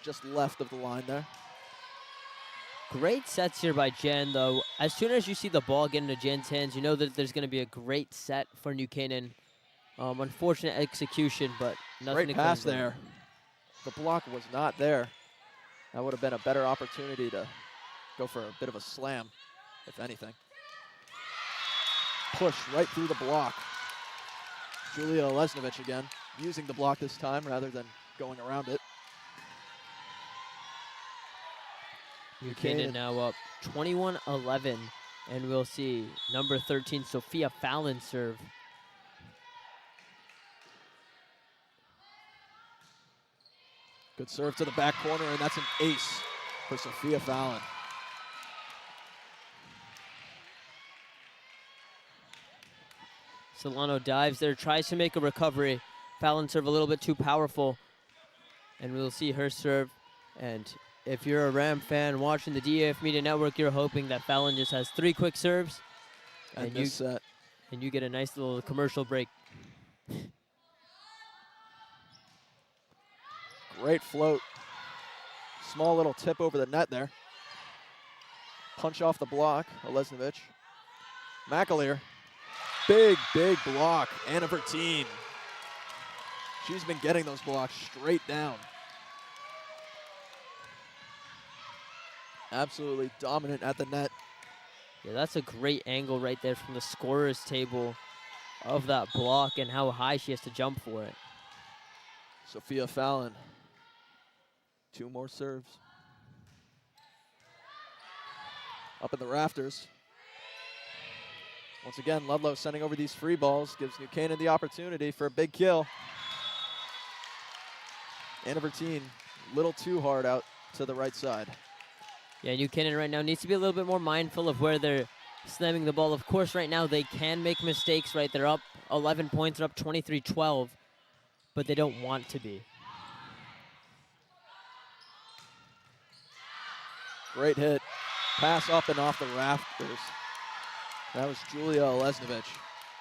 just left of the line there. Great sets here by Jen, though. As soon as you see the ball get into Jen's hands, you know that there's going to be a great set for New Canaan. Unfortunate execution, but nothing. Great pass there. The block was not there. That would have been a better opportunity to go for a bit of a slam, if anything. Push right through the block. Julia Lesnovich again, using the block this time rather than going around it. New Canaan now up 21-11, and we'll see number 13, Sophia Fallon, serve. Good serve to the back corner, and that's an ace for Sophia Fallon. Solano dives there, tries to make a recovery. Fallon serve a little bit too powerful, and we'll see her serve. And if you're a Ram fan watching the DAF Media Network, you're hoping that Fallon just has 3 quick serves, and you get a nice little commercial break. Great float. Small little tip over the net there. Punch off the block, Lesnovich. McAleer. Big, big block. Anna Bertine. She's been getting those blocks straight down. Absolutely dominant at the net. Yeah, that's a great angle right there from the scorer's table of that block and how high she has to jump for it. Sophia Fallon. 2 more serves. Up in the rafters. Once again, Ludlowe sending over these free balls, gives New Canaan the opportunity for a big kill. Anna Bertine, a little too hard out to the right side. Yeah, New Canaan right now needs to be a little bit more mindful of where they're slamming the ball. Of course, right now they can make mistakes, right? They're up 11 points, they're up 23-12, but they don't want to be. Great hit. Pass up and off the rafters. That was Julia Lesnovich.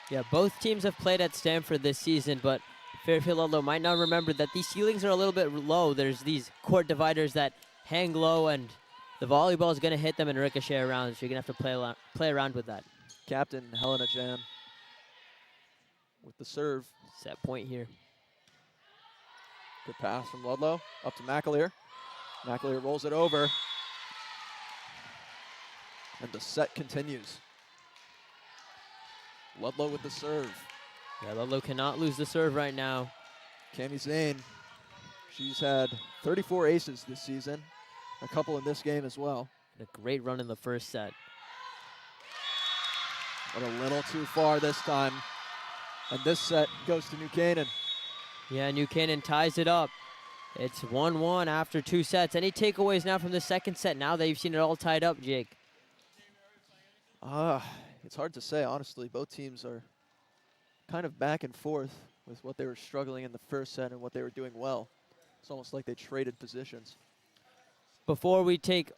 Yeah, both teams have played at Stanford this season, but Fairfield Ludlowe might not remember that these ceilings are a little bit low. There's these court dividers that hang low, and the volleyball is going to hit them and ricochet around, so you're going to have to play around with that. Captain Helena Jan with the serve. Set point here. Good pass from Ludlowe. Up to McAleer. McAleer rolls it over. And the set continues. Ludlowe with the serve. Yeah, Ludlowe cannot lose the serve right now. Cami Zane, she's had 34 aces this season. A couple in this game as well. And a great run in the first set. But a little too far this time. And this set goes to New Canaan. Yeah, New Canaan ties it up. It's 1-1 after 2 sets. Any takeaways now from the second set now that you've seen it all tied up, Jake? It's hard to say, honestly. Both teams are kind of back and forth with what they were struggling in the first set and what they were doing well. It's almost like they traded positions. Before we take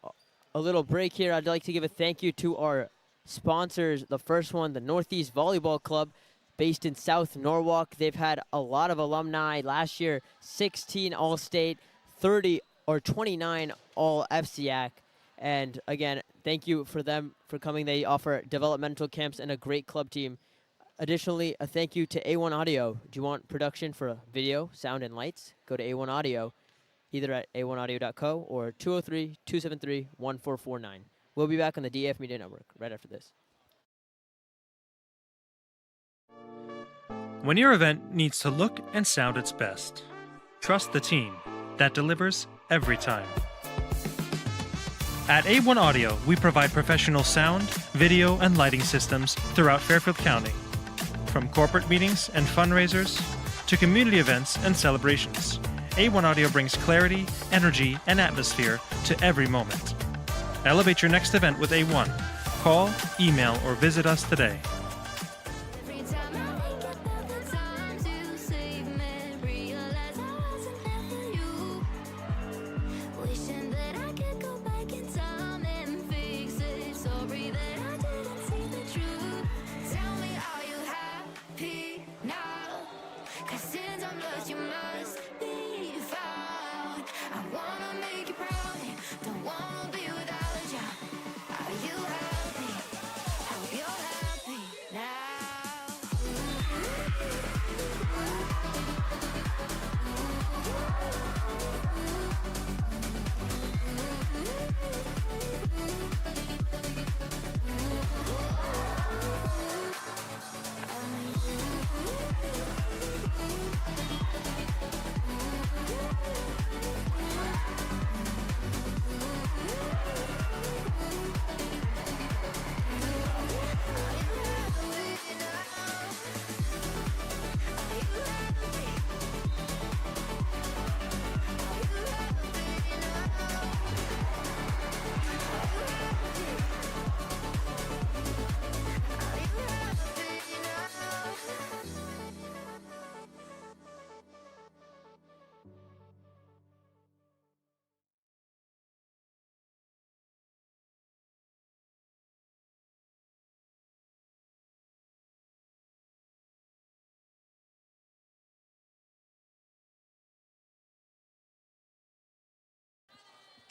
a little break here, I'd like to give a thank you to our sponsors. The first one, the Northeast Volleyball Club, based in South Norwalk. They've had a lot of alumni. Last year, 16 All-State, 29 All-FCIAC. And again, thank you for them for coming. They offer developmental camps and a great club team. Additionally, a thank you to A1 Audio. Do you want production for video, sound, and lights? Go to A1 Audio, either at a1audio.co or 203-273-1449. We'll be back on the DAF Media Network right after this. When your event needs to look and sound its best, trust the team that delivers every time. At A1 Audio, we provide professional sound, video, and lighting systems throughout Fairfield County. From corporate meetings and fundraisers to community events and celebrations, A1 Audio brings clarity, energy, and atmosphere to every moment. Elevate your next event with A1. Call, email, or visit us today.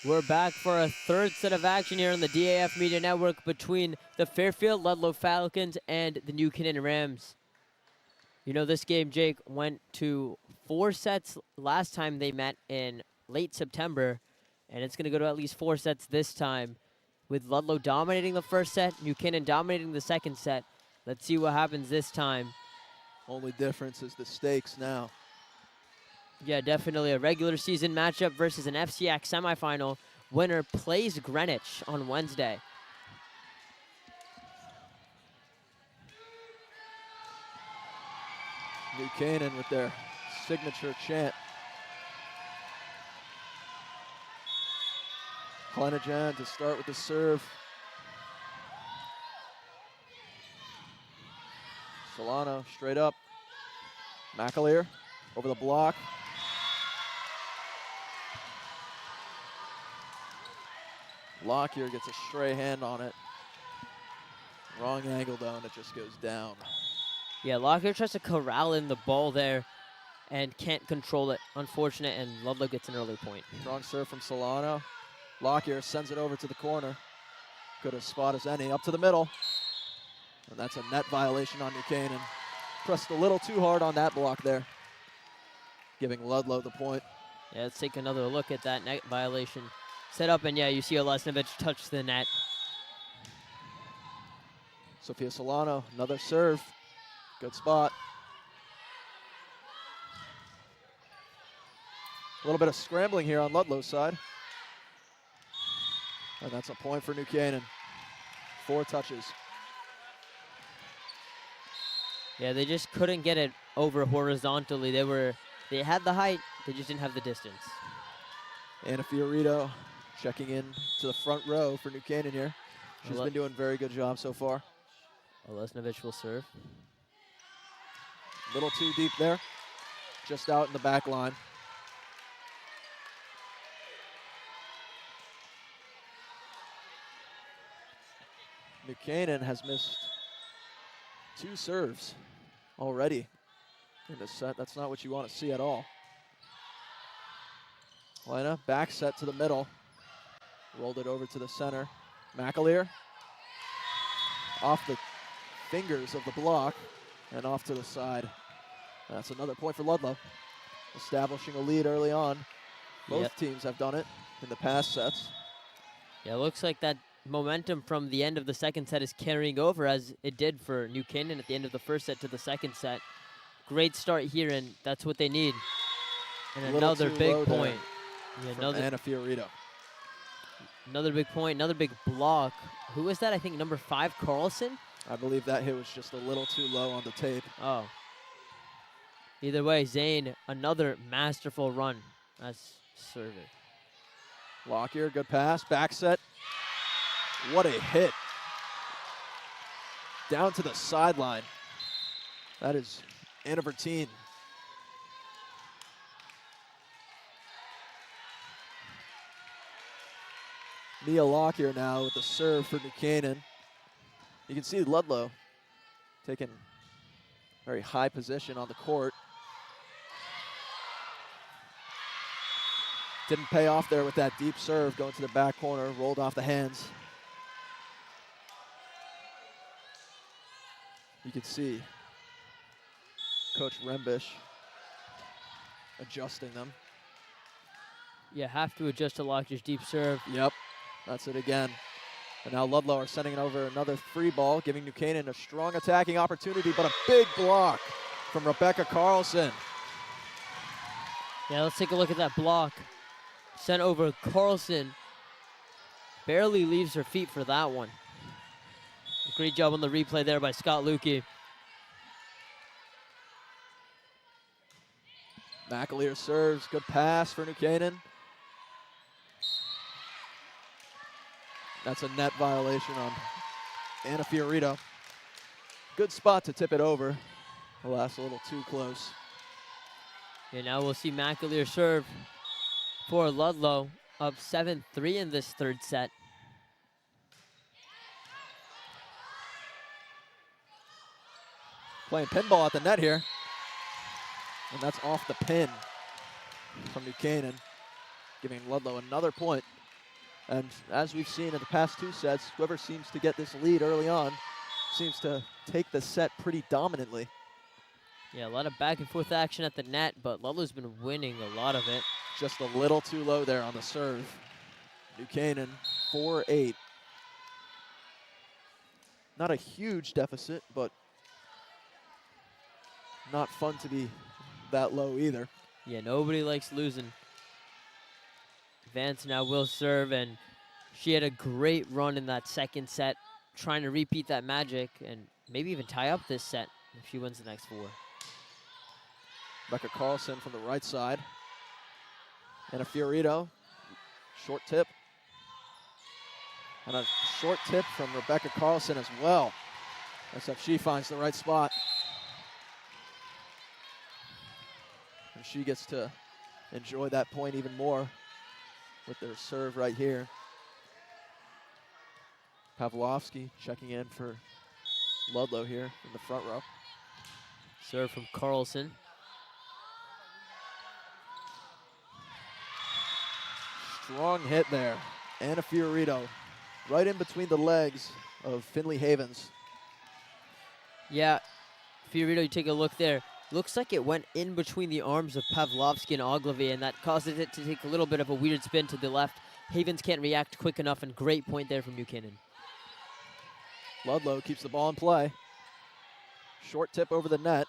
We're back for a third set of action here on the DAF Media Network between the Fairfield Ludlowe Falcons and the New Canaan Rams. You know, this game, Jake, went to 4 sets last time they met in late September, and it's going to go to at least 4 sets this time, with Ludlowe dominating the first set, New Canaan dominating the second set. Let's see what happens this time. Only difference is the stakes now. Yeah, definitely a regular season matchup versus an FCIAC semifinal. Winner plays Greenwich on Wednesday. New Canaan with their signature chant. Clenajan to start with the serve. Solano straight up. McAleer over the block. Lockyer gets a stray hand on it. Wrong angle though, and it just goes down. Yeah, Lockyer tries to corral in the ball there and can't control it. Unfortunate, and Ludlow gets an early point. Strong serve from Solano. Lockyer sends it over to the corner. Good a spot as any. Up to the middle. And that's a net violation on New Canaan. Pressed a little too hard on that block there. Giving Ludlow the point. Yeah, let's take another look at that net violation. Set up, and yeah, you see Olesnovich touch the net. Sophia Solano, another serve. Good spot. A little bit of scrambling here on Ludlow's side. And that's a point for New Canaan. 4 touches. Yeah, they just couldn't get it over horizontally. They had the height, they just didn't have the distance. Anna Fiorito checking in to the front row for New Canaan here. She's been doing a very good job so far. Olesnovich will serve. A little too deep there. Just out in the back line. New Canaan has missed 2 serves already in this set. That's not what you want to see at all. Lena, back set to the middle. Rolled it over to the center. McAleer off the fingers of the block and off to the side. That's another point for Ludlow. Establishing a lead early on. Both teams have done it in the past sets. Yeah, it looks like that momentum from the end of the second set is carrying over, as it did for New Canaan at the end of the first set to the second set. Great start here, and that's what they need. And another big point. Yeah, Anna Fiorito. Another big point, another big block. Who was that? I think number 5, Carlson? I believe that hit was just a little too low on the tape. Oh. Either way, Zane, another masterful run as server. Lockyer, good pass, back set. What a hit. Down to the sideline. That is Anna Bertine. Nia Lockyer now with the serve for New Canaan. You can see Ludlow taking very high position on the court. Didn't pay off there with that deep serve going to the back corner, rolled off the hands. You can see Coach Rembish adjusting them. Yeah, have to adjust to Lockyer's deep serve. Yep, that's it again. And now Ludlow are sending it over another free ball, giving New Canaan a strong attacking opportunity, but a big block from Rebecca Carlson. Yeah, let's take a look at that block. Sent over Carlson. Barely leaves her feet for that one. Great job on the replay there by Scott Lukey. McAleer serves, good pass for New Canaan. That's a net violation on Anna Fiorito. Good spot to tip it over. Alas, a little too close. Yeah, now we'll see McAleer serve for Ludlow, up 7-3 in this third set. Playing pinball at the net here. And that's off the pin from New Canaan, giving Ludlow another point. And as we've seen in the past 2 sets, whoever seems to get this lead early on seems to take the set pretty dominantly. Yeah, a lot of back and forth action at the net, but Ludlowe's been winning a lot of it. Just a little too low there on the serve. New Canaan, 4-8. Not a huge deficit, but not fun to be that low either. Yeah, nobody likes losing. Vance now will serve, and she had a great run in that second set, trying to repeat that magic and maybe even tie up this set if she wins the next 4. Rebecca Carlson from the right side. And a Fiorito, short tip. And a short tip from Rebecca Carlson as well. That's if she finds the right spot. And she gets to enjoy that point even more with their serve right here. Pavlovsky checking in for Ludlowe here in the front row. Serve from Carlson. Strong hit there. And a Fiorito right in between the legs of Finley Havens. Yeah, Fiorito, you take a look there. Looks like it went in between the arms of Pavlovsky and Ogilvy, and that causes it to take a little bit of a weird spin to the left. Havens can't react quick enough, and great point there from New Canaan. Ludlowe keeps the ball in play. Short tip over the net.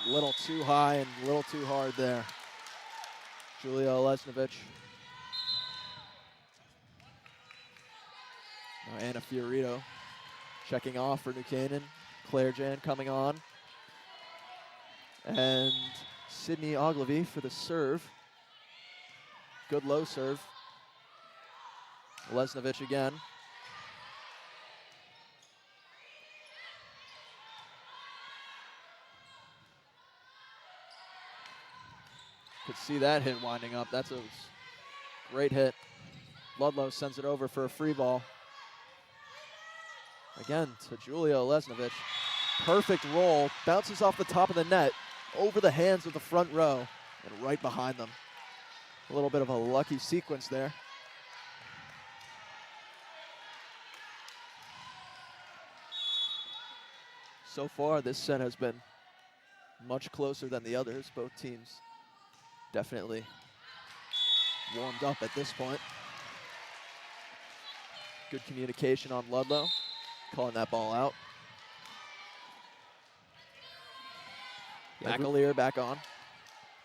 A little too high and a little too hard there. Julia Lesnovich. Now Anna Fiorito checking off for New Canaan. Claire Jan coming on. And Sydney Ogilvy for the serve. Good low serve. Lesnovich again. Could see that hit winding up. That's a great hit. Ludlowe sends it over for a free ball. Again to Julia Lesnovich. Perfect roll. Bounces off the top of the net, over the hands of the front row, and right behind them. A little bit of a lucky sequence there. So far, this set has been much closer than the others. Both teams definitely warmed up at this point. Good communication on Ludlowe, calling that ball out. Yeah, McAleer back on.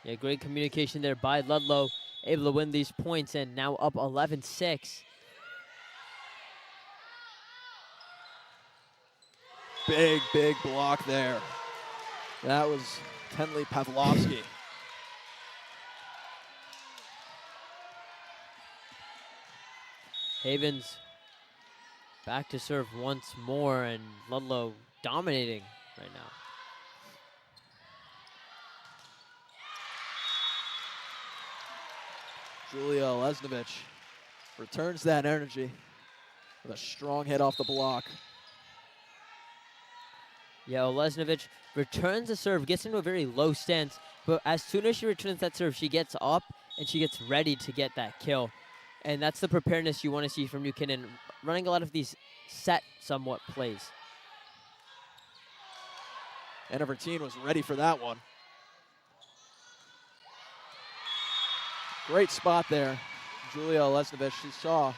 Yeah, great communication there by Ludlowe, able to win these points, and now up 11-6. Big, big block there. That was Tenley Pavlovsky. Havens back to serve once more, and Ludlowe dominating right now. Julia Lesnovich returns that energy with a strong hit off the block. Yeah, Lesnovich returns the serve, gets into a very low stance, but as soon as she returns that serve, she gets up and she gets ready to get that kill. And that's the preparedness you want to see from New Canaan, running a lot of these set somewhat plays. Anna Verteen was ready for that one. Great spot there. Julia Lesnovich, she saw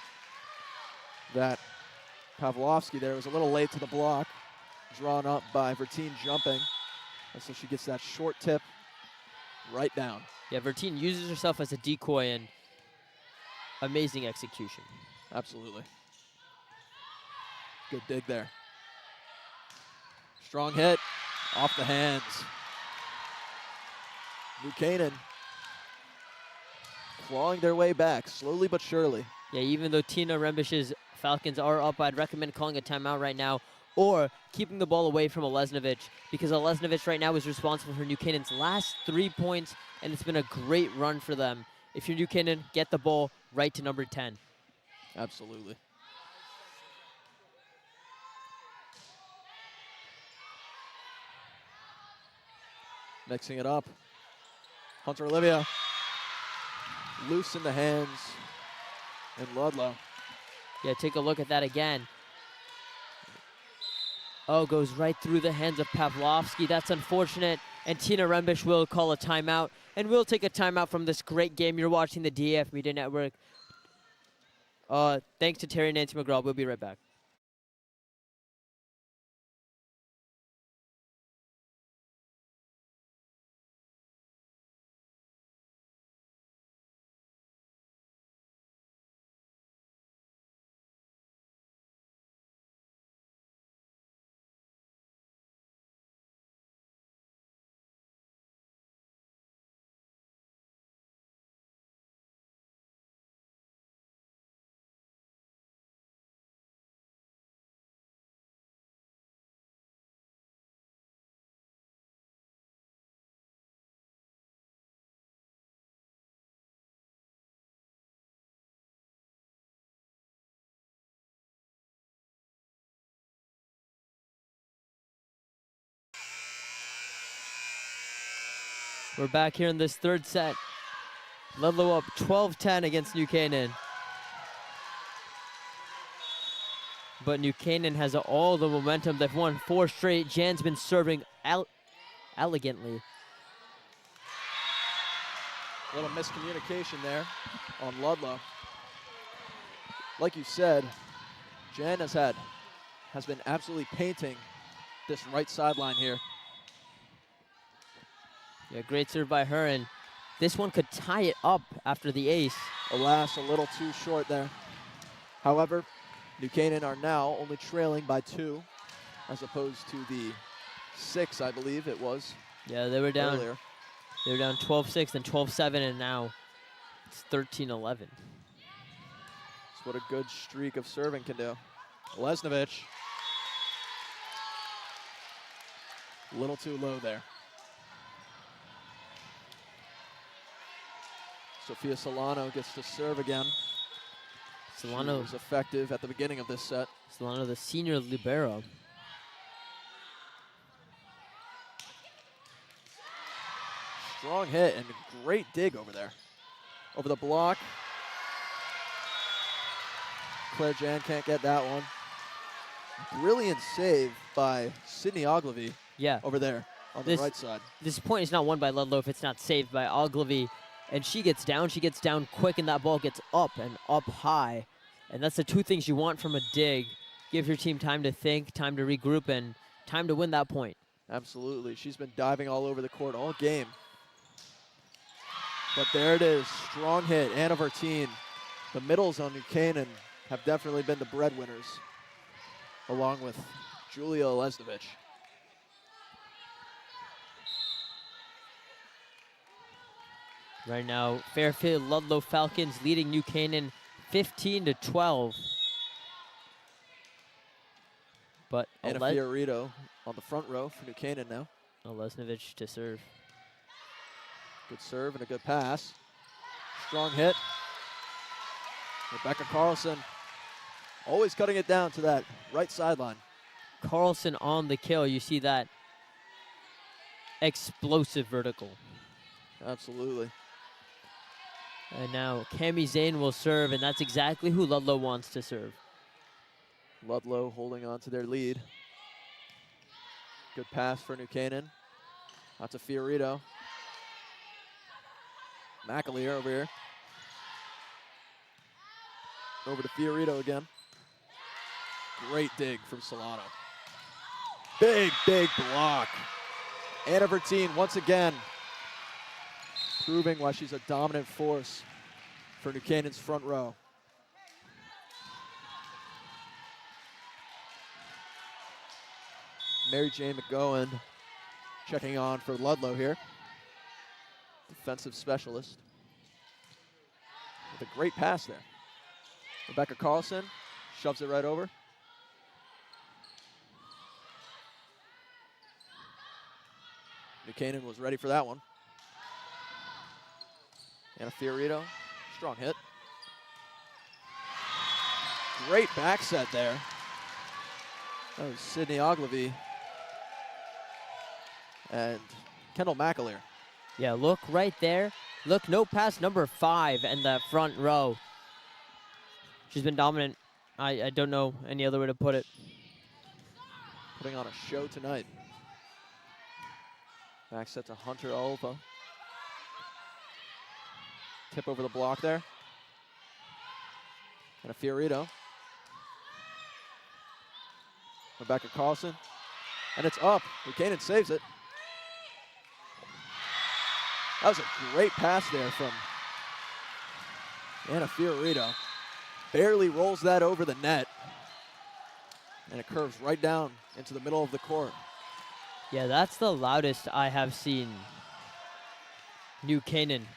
that Pavlovsky there was a little late to the block, drawn up by Verteen jumping. And so she gets that short tip right down. Yeah, Verteen uses herself as a decoy, and amazing execution. Absolutely. Good dig there. Strong hit off the hands. New Canaan clawing their way back, slowly but surely. Yeah, even though Tina Rembish's Falcons are up, I'd recommend calling a timeout right now or keeping the ball away from Lesnovich, because Lesnovich right now is responsible for New Canaan's last 3 points, and it's been a great run for them. If you're New Canaan, get the ball right to number 10. Absolutely. Mixing it up. Hunter Olivia. loose in the hands in Ludlowe. Yeah, take a look at that again. Oh, goes right through the hands of Pavlovsky. That's unfortunate. And Tina Rembish will call a timeout. And we'll take a timeout from this great game. You're watching the DAF Media Network. Thanks to Terry and Nancy McGraw. We'll be right back. We're back here in this third set. Ludlowe up 12-10 against New Canaan. But New Canaan has all the momentum. They've won 4 straight. Jan's been serving elegantly. A little miscommunication there on Ludlowe. Like you said, Jan has been absolutely painting this right sideline here. Yeah, great serve by her, and this one could tie it up after the ace. Alas, a little too short there. However, New Canaan are now only trailing by 2, as opposed to the 6, I believe it was. Yeah, they were down. Earlier. They were down 12-6, then 12-7, and now it's 13-11. That's what a good streak of serving can do. Lesnovich. A little too low there. Sophia Solano gets to serve again. Solano She was effective at the beginning of this set. Solano, the senior libero. Strong hit and a great dig over there. Over the block. Claire Jan can't get that one. Brilliant save by Sydney Ogilvy Yeah. over there on the right side. This point is not won by Ludlowe if it's not saved by Ogilvy. And she gets down quick, and that ball gets up and up high. And that's the 2 things you want from a dig. Give your team time to think, time to regroup, and time to win that point. Absolutely. She's been diving all over the court all game. But there it is. Strong hit. Anna Verteen. The middles on New Canaan have definitely been the breadwinners, along with Julia Lesnovich. Right now, Fairfield Ludlowe Falcons leading New Canaan 15-12. But Anna Fiorito on the front row for New Canaan now. Lesnovich to serve. Good serve and a good pass. Strong hit. Rebecca Carlson always cutting it down to that right sideline. Carlson on the kill. You see that explosive vertical. Absolutely. And now Cami Zane will serve, and that's exactly who Ludlowe wants to serve. Ludlowe holding on to their lead. Good pass for New Canaan. Out to Fiorito. McAleer over here. Over to Fiorito again. Great dig from Solano. Big, big block. Anna Verteen once again proving why she's a dominant force for New Canaan's front row. Mary Jane McGowan checking on for Ludlowe here. Defensive specialist. With a great pass there. Rebecca Carlson shoves it right over. New Canaan was ready for that one. Anna Fiorito, strong hit. Great back set there. That was Sydney Ogilvy and Kendall McAleer. Yeah, look right there. Look, no pass number 5 in the front row. She's been dominant. I don't know any other way to put it. Putting on a show tonight. Back set to Hunter Olva. Tip over the block there. And a Fiorito. Rebecca Carlson. And it's up. Buchanan saves it. That was a great pass there from Anna Fiorito. Barely rolls that over the net. And it curves right down into the middle of the court. Yeah, that's the loudest I have seen New Canaan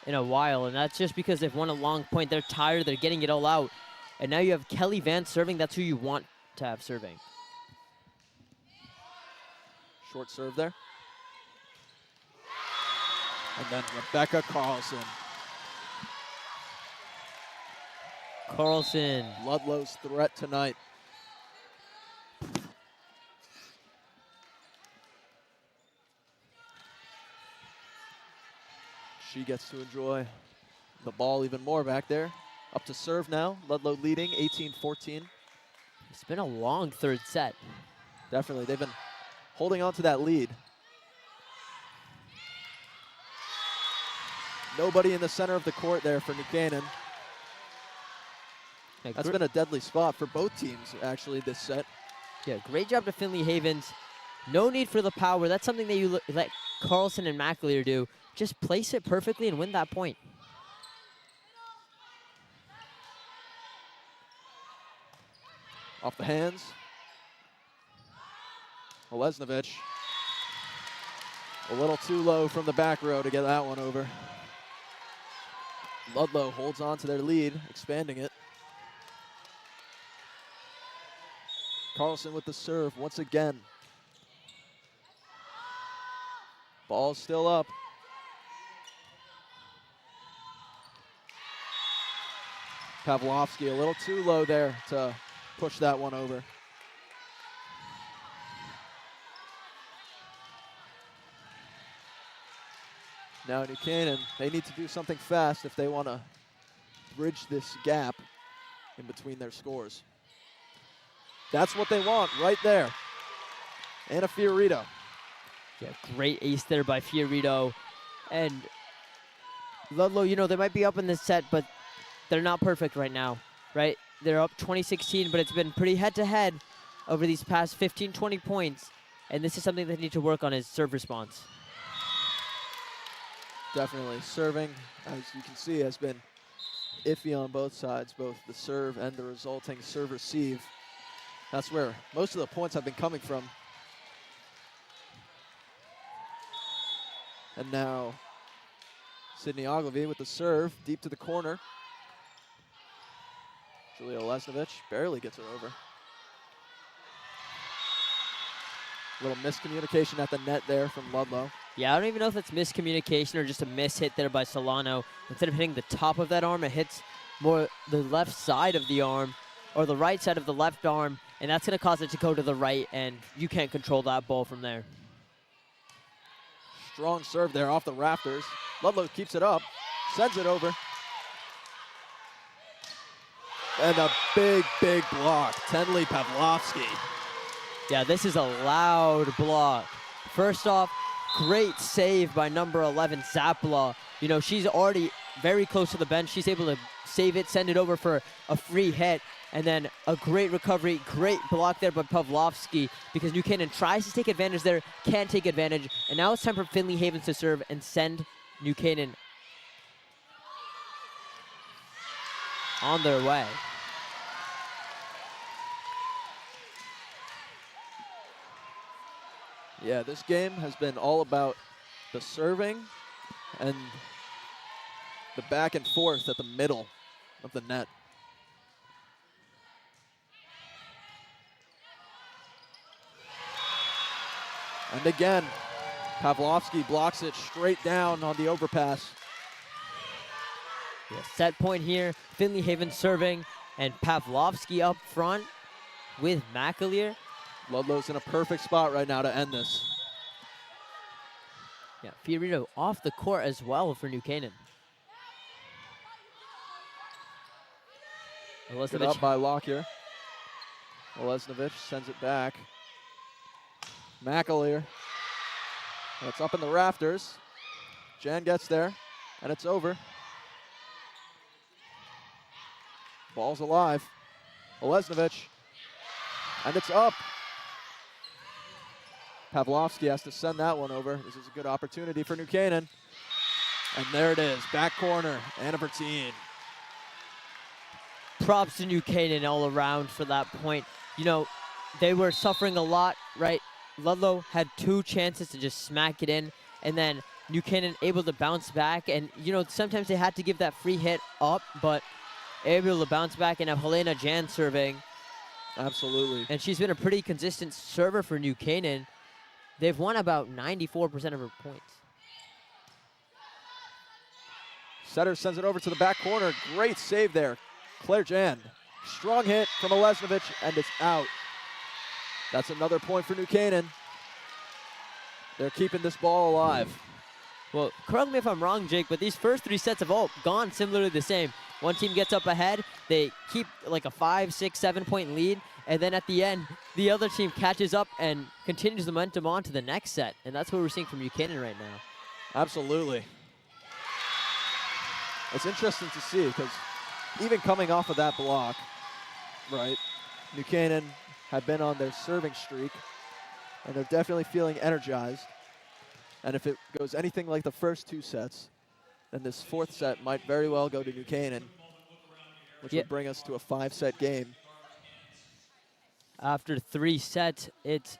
in a while, and that's just because they've won a long point. They're tired, they're getting it all out. And now you have Kelly Vance serving. That's who you want to have serving. Short serve there. And then Rebecca Carlson. Carlson. Ludlow's threat tonight. She gets to enjoy the ball even more back there. Up to serve now. Ludlow leading 18-14. It's been a long third set. Definitely. They've been holding on to that lead. Nobody in the center of the court there for New Canaan. Yeah, That's been a deadly spot for both teams, actually, this set. Yeah, great job to Finley Havens. No need for the power. That's something that you let Carlson and McAleer do. Just place it perfectly and win that point. Off the hands. Olesnovich. A little too low from the back row to get that one over. Ludlow holds on to their lead, expanding it. Carlson with the serve once again. Ball's still up. Pavlovsky a little too low there to push that one over. Now New Canaan, they need to do something fast if they want to bridge this gap in between their scores. That's what they want right there. Anna Fiorito. Yeah, great ace there by Fiorito. And Ludlow, you know, they might be up in this set, but they're not perfect right now, right? They're up 20-16, but it's been pretty head-to-head over these past 15, 20 points. And this is something they need to work on, is serve response. Definitely. Serving, as you can see, has been iffy on both sides, both the serve and the resulting serve-receive. That's where most of the points have been coming from. And now Sydney Ogilvie with the serve, deep to the corner. Julia Olesnovich barely gets it over. A little miscommunication at the net there from Ludlow. Yeah, I don't even know if it's miscommunication or just a miss hit there by Solano. Instead of hitting the top of that arm, it hits more the left side of the arm or the right side of the left arm, and that's going to cause it to go to the right, and you can't control that ball from there. Strong serve there off the rafters. Ludlow keeps it up, sends it over. And a big, big block. Tenley Pavlovsky. Yeah, this is a loud block. First off, great save by number 11, Zapla. You know, she's already very close to the bench. She's able to save it, send it over for a free hit. And then a great recovery, great block there by Pavlovsky, because New Canaan tries to take advantage there, can't take advantage. And now it's time for Finley Havens to serve and send New Canaan on their way. Yeah, this game has been all about the serving and the back and forth at the middle of the net. And again, Pavlovsky blocks it straight down on the overpass. Yeah, set point here, Finley Havens serving, and Pavlovsky up front with McAleer. Ludlow's in a perfect spot right now to end this. Yeah, Fiorito off the court as well for New Canaan. Good up by Lockyer. Olesnovich sends it back. McAleer. It's up in the rafters. Jan gets there, and it's over. Ball's alive. Olesnovich. And it's up. Pavlovsky has to send that one over. This is a good opportunity for New Canaan. And there it is, back corner, Anna Bertine. Props to New Canaan all around for that point. You know, they were suffering a lot, right? Ludlowe had 2 chances to just smack it in, and then New Canaan able to bounce back. And, you know, sometimes they had to give that free hit up, but able to bounce back and have Helena Jan serving. Absolutely. And she's been a pretty consistent server for New Canaan. They've won about 94% of her points. Setter sends it over to the back corner. Great save there. Claire Jan. Strong hit from Olesnovich, and it's out. That's another point for New Canaan. They're keeping this ball alive. Well, correct me if I'm wrong, Jake, but these first 3 sets have all gone similarly the same. One team gets up ahead, they keep like a 5, 6, 7 point lead, and then at the end, the other team catches up and continues the momentum on to the next set. And that's what we're seeing from New Canaan right now. Absolutely. It's interesting to see because even coming off of that block, right, New Canaan have been on their serving streak, and they're definitely feeling energized. And if it goes anything like the first 2 sets, then this 4th set might very well go to New Canaan, which would bring us to a 5-set game. After 3 sets, it's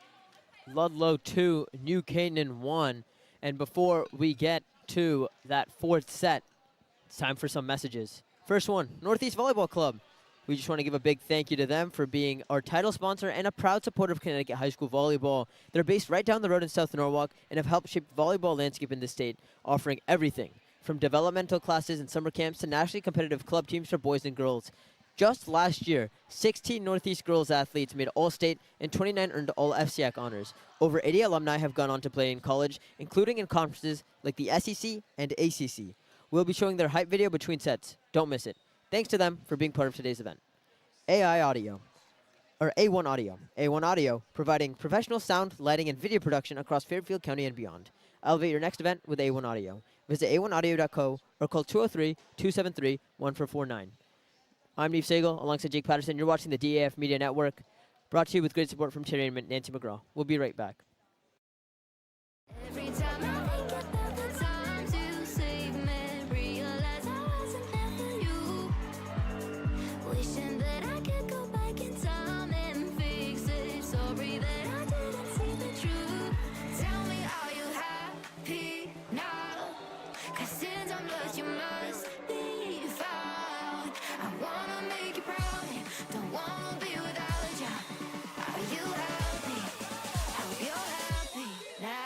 Ludlowe 2, New Canaan 1. And before we get to that 4th set, it's time for some messages. First one, Northeast Volleyball Club. We just want to give a big thank you to them for being our title sponsor and a proud supporter of Connecticut high school volleyball. They're based right down the road in South Norwalk and have helped shape the volleyball landscape in the state, offering everything from developmental classes and summer camps to nationally competitive club teams for boys and girls. Just last year, 16 Northeast girls athletes made All-State and 29 earned all FCIAC honors. Over 80 alumni have gone on to play in college, including in conferences like the SEC and ACC. We'll be showing their hype video between sets. Don't miss it. Thanks to them for being part of today's event. A1 Audio. A1 Audio, providing professional sound, lighting, and video production across Fairfield County and beyond. Elevate your next event with A1 Audio. Visit a1audio.co or call 203-273-1449. I'm Neve Sagal, alongside Jake Patterson. You're watching the DAF Media Network, brought to you with great support from Darien and Nancy McGraw. We'll be right back. Every time I think about the times you saved me, realize I wasn't there for you. Wishing that I could go back in time and fix it. Sorry that I didn't see the truth. Tell me, are you happy now? 'Cause since I'm lost, you must be found. I wanna make you proud, don't wanna be without you. Are you happy? Hope you're happy now.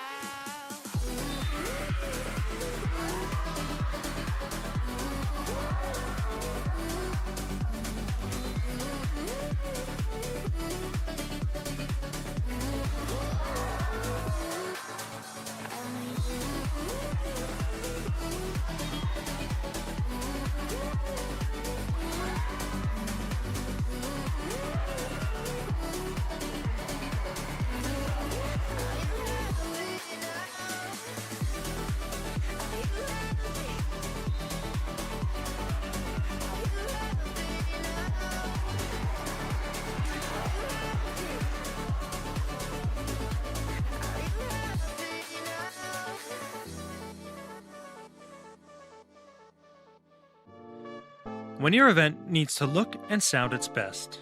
When your event needs to look and sound its best,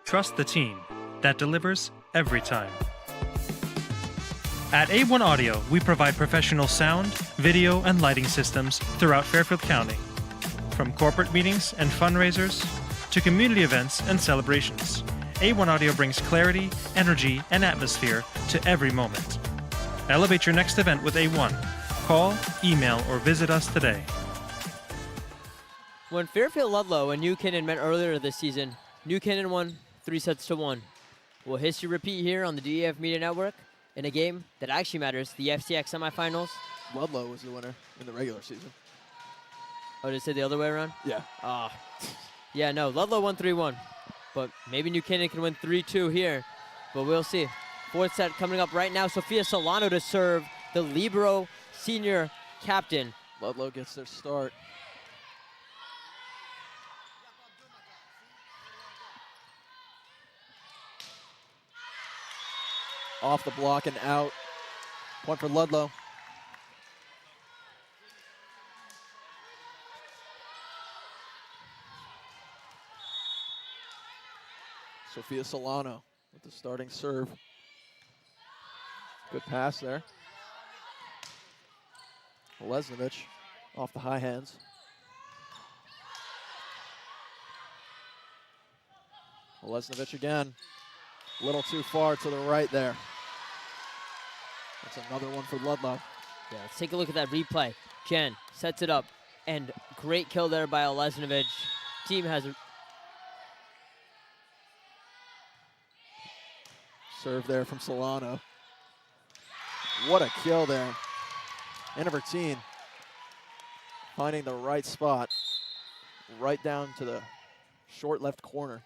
trust the team that delivers every time. At A1 Audio, we provide professional sound, video, and lighting systems throughout Fairfield County. From corporate meetings and fundraisers to community events and celebrations, A1 Audio brings clarity, energy, and atmosphere to every moment. Elevate your next event with A1. Call, email, or visit us today. When Fairfield Ludlowe and New Canaan met earlier this season, New Canaan won 3-1. Will history repeat here on the DAF Media Network in a game that actually matters, the FCIAC semifinals? Ludlowe was the winner in the regular season. Oh, did it say the other way around? Yeah. Ah. Yeah, no, Ludlowe won 3-1. But maybe New Canaan can win 3-2 here. But we'll see. Fourth set coming up right now. Sophia Solano to serve, the libero senior captain. Ludlowe gets their start. Off the block and out. Point for Ludlowe. Sophia Solano with the starting serve. Good pass there. Lesnovich off the high hands. Lesnovich again. A little too far to the right there. That's another one for Ludlowe. Yeah, let's take a look at that replay. Jen sets it up, and great kill there by Lesnovich. Team has a serve there from Solano. What a kill there. Intermission finding the right spot, right down to the short left corner.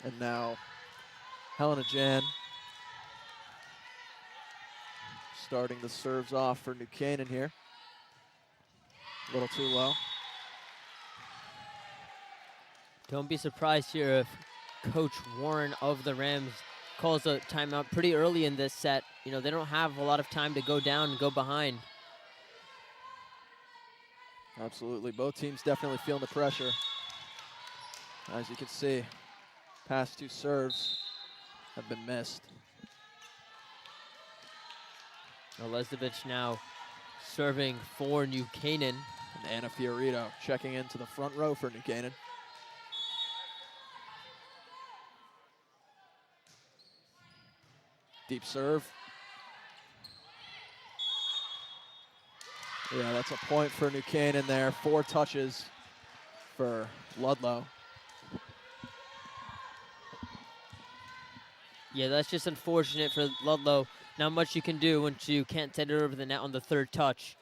And now Helena Jan starting the serves off for New Canaan here. A little too low. Don't be surprised here if Coach Warren of the Rams calls a timeout pretty early in this set. You know, they don't have a lot of time to go down and go behind. Absolutely, both teams definitely feeling the pressure. As you can see, past two serves have been missed. Lesnovich now serving for New Canaan. And Anna Fiorito checking into the front row for New Canaan. Deep serve. Yeah, that's a point for New Canaan there. 4 touches for Ludlowe. Yeah, that's just unfortunate for Ludlowe. Not much you can do once you can't send it over the net on the third touch.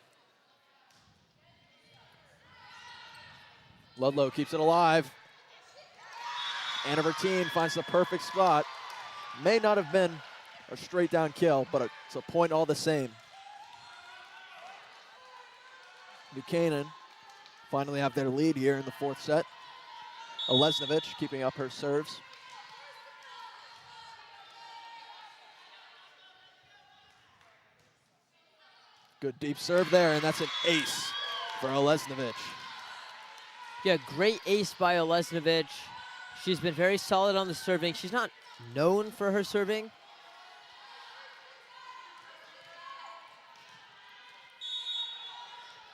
Ludlowe keeps it alive. Intermission finds the perfect spot. May not have been a straight down kill, but it's a point all the same. New Canaan finally have their lead here in the fourth set. Lesnovich keeping up her serves. Good deep serve there, and that's an ace for Lesnovich. Yeah, great ace by Lesnovich. She's been very solid on the serving. She's not known for her serving.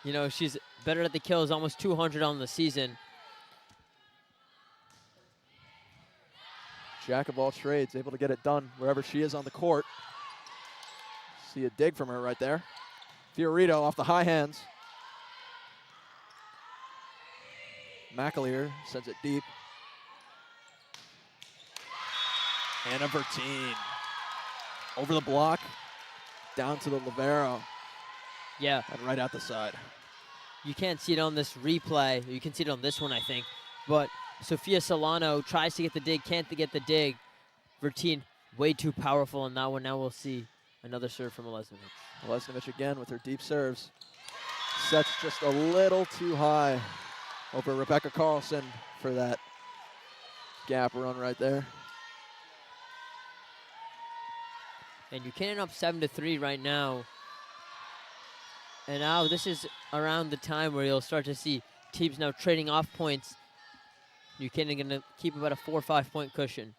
You know, she's better at the kills, almost 200 on the season. Jack of all trades, able to get it done wherever she is on the court. See a dig from her right there. Fiorito off the high hands. McAleer sends it deep. Intermission over the block, down to the libero, Yeah, and right out the side. you can't see it on this replay. You can see it on this one, I think. But Sophia Solano tries to get the dig, can't get the dig. Verteen way too powerful on that one. Now we'll see another serve from Lesnovich. Lesnovich again with her deep serves. Sets just a little too high over Rebecca Carlson for that gap run right there. And you can up 7-3 right now. And now this is around the time where you'll start to see teams now trading off points. New Canaan going to keep about a 4 or 5 point cushion.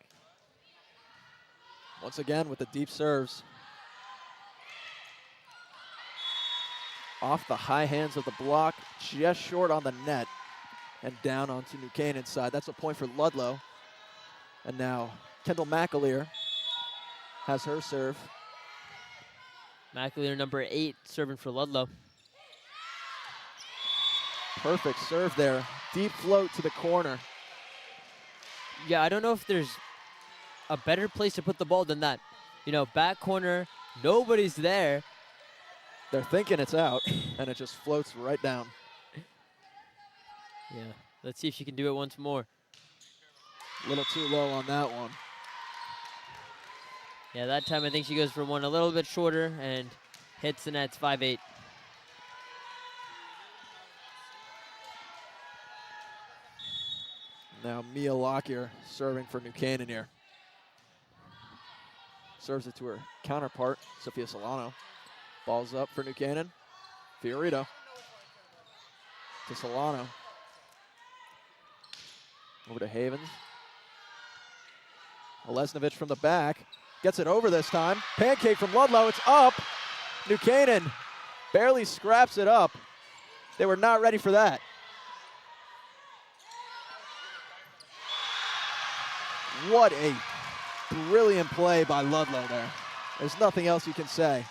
Once again with the deep serves. Off the high hands of the block, just short on the net, and down onto New Canaan's side. That's a point for Ludlowe. And now Kendall McAleer has her serve. McAleer, number 8, serving for Ludlowe. Perfect serve there. Deep float to the corner. Yeah, I don't know if there's a better place to put the ball than that. You know, back corner, Nobody's there. They're thinking it's out, and it just floats right down. Yeah, let's see if she can do it once more. A little too low on that one. Yeah, that time I think she goes for one a little bit shorter and hits the net. It's 5-8. Now Mia Lockyer serving for New Canaan here. Serves it to her counterpart, Sophia Solano. Ball's up for New Canaan. Fiorito to Solano. Over to Havens. Olesnovich from the back. Gets it over this time. Pancake from Ludlowe. It's up. New Canaan barely scraps it up. They were not ready for that. What a brilliant play by Ludlowe there. There's nothing else you can say.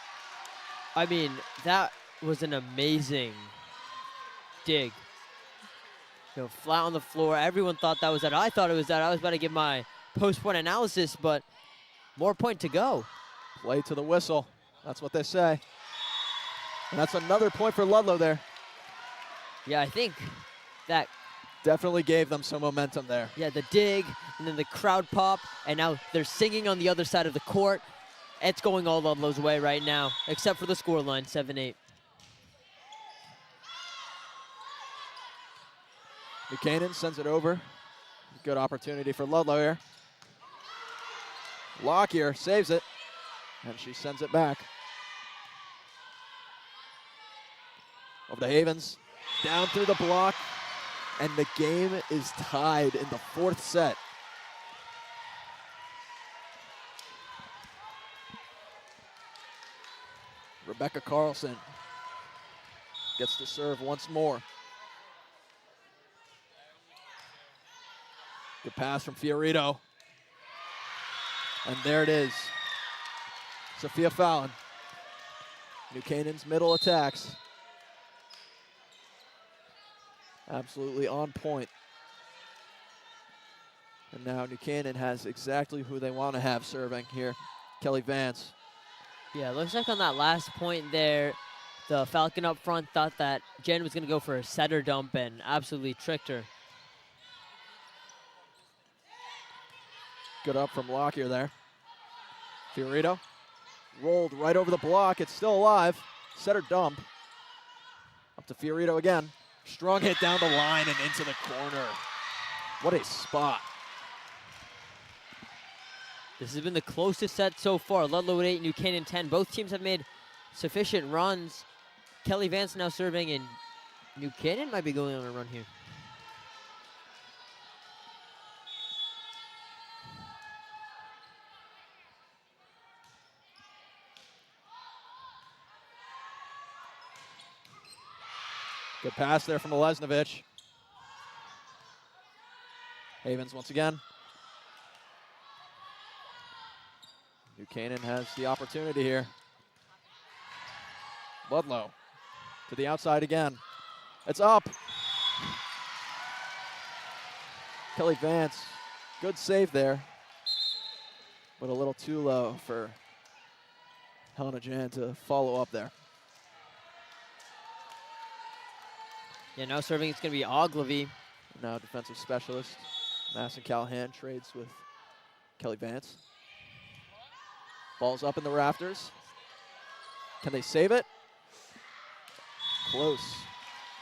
I mean, that was an amazing dig. You know, flat on the floor. Everyone thought that was that. I thought it was that. I was about to give my post-point analysis, but more point to go. Play to the whistle. That's what they say. And that's another point for Ludlowe there. Yeah, I think that, Definitely gave them some momentum there. yeah, the dig, and then the crowd pop, and now they're singing on the other side of the court. It's going all Ludlow's way right now, except for the scoreline, 7-8. New Canaan sends it over. Good opportunity for Ludlowe here. Lockyer saves it, and she sends it back. Over to Havens, down through the block, and the game is tied in the fourth set. Rebecca Carlson gets to serve once more. Good pass from Fiorito. And there it is. Sophia Fallon. New Canaan's middle attacks. Absolutely on point. And now New Canaan has exactly who they want to have serving here. Kelly Vance. Yeah, looks like on that last point there, the Falcon up front thought that Jen was going to go for a setter dump and absolutely tricked her. Good up from Lockyer there. Fiorito rolled right over the block. It's still alive. Setter dump. Up to Fiorito again. Strong hit down the line and into the corner. What a spot. This has been the closest set so far. Ludlow at 8, New Canaan 10. Both teams have made sufficient runs. Kelly Vance now serving, and New Canaan might be going on a run here. Good pass there from Olesnovich. Havens once again. New Canaan has the opportunity here. Ludlowe to the outside again. It's up. Kelly Vance, good save there, but a little too low for Helena Jan to follow up there. Yeah, now serving it's going to be Ogilvy. Now defensive specialist, Madison Callahan trades with Kelly Vance. Ball's up in the rafters. Can they save it? Close.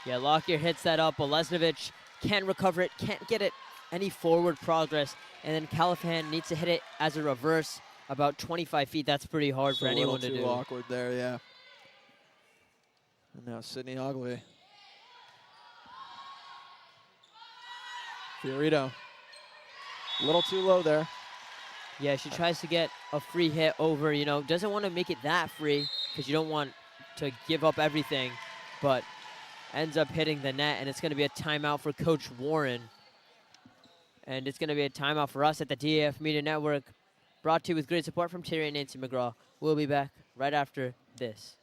Yeah, Lockyer hits that up. Olesnovich can't recover it, can't get it any forward progress. And then Callahan needs to hit it as a reverse about 25 feet. That's pretty hard for anyone to do. A little too awkward there, yeah. And now Sydney Ogilvy. Fiorito. A little too low there. Yeah, she tries to get a free hit over, you know, doesn't want to make it that free because you don't want to give up everything, but ends up hitting the net, and it's going to be a timeout for Coach Warren. And it's going to be a timeout for us at the DAF Media Network, brought to you with great support from Terry and Nancy McGraw. We'll be back right after this.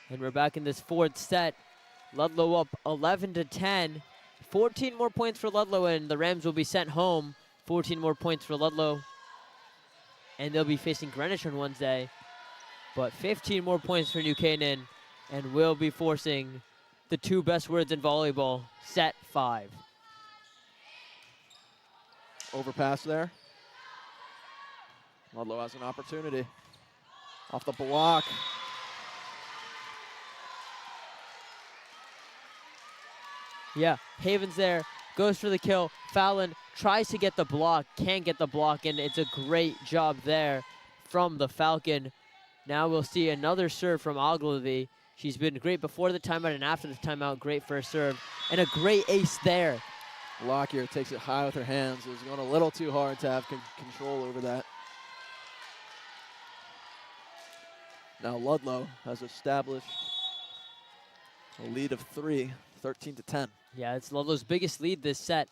And we're back in this fourth set. Ludlow up 11-10. 14 more points for Ludlow, and the Rams will be sent home. 14 more points for Ludlow. And they'll be facing Greenwich on Wednesday. But 15 more points for New Canaan, and we'll be forcing the two best words in volleyball, set 5. Overpass there. Ludlow has an opportunity. Off the block. Yeah, Haven's there, goes for the kill. Fallon tries to get the block, can't get the block, and it's a great job there from the Falcon. Now we'll see another serve from Ogilvy. She's been great before the timeout and after the timeout, great for a serve. And a great ace there. Lockyer takes it high with her hands. It was going a little too hard to have control over that. Now Ludlow has established a lead of 3, 13-10. Yeah, it's Ludlow's biggest lead this set,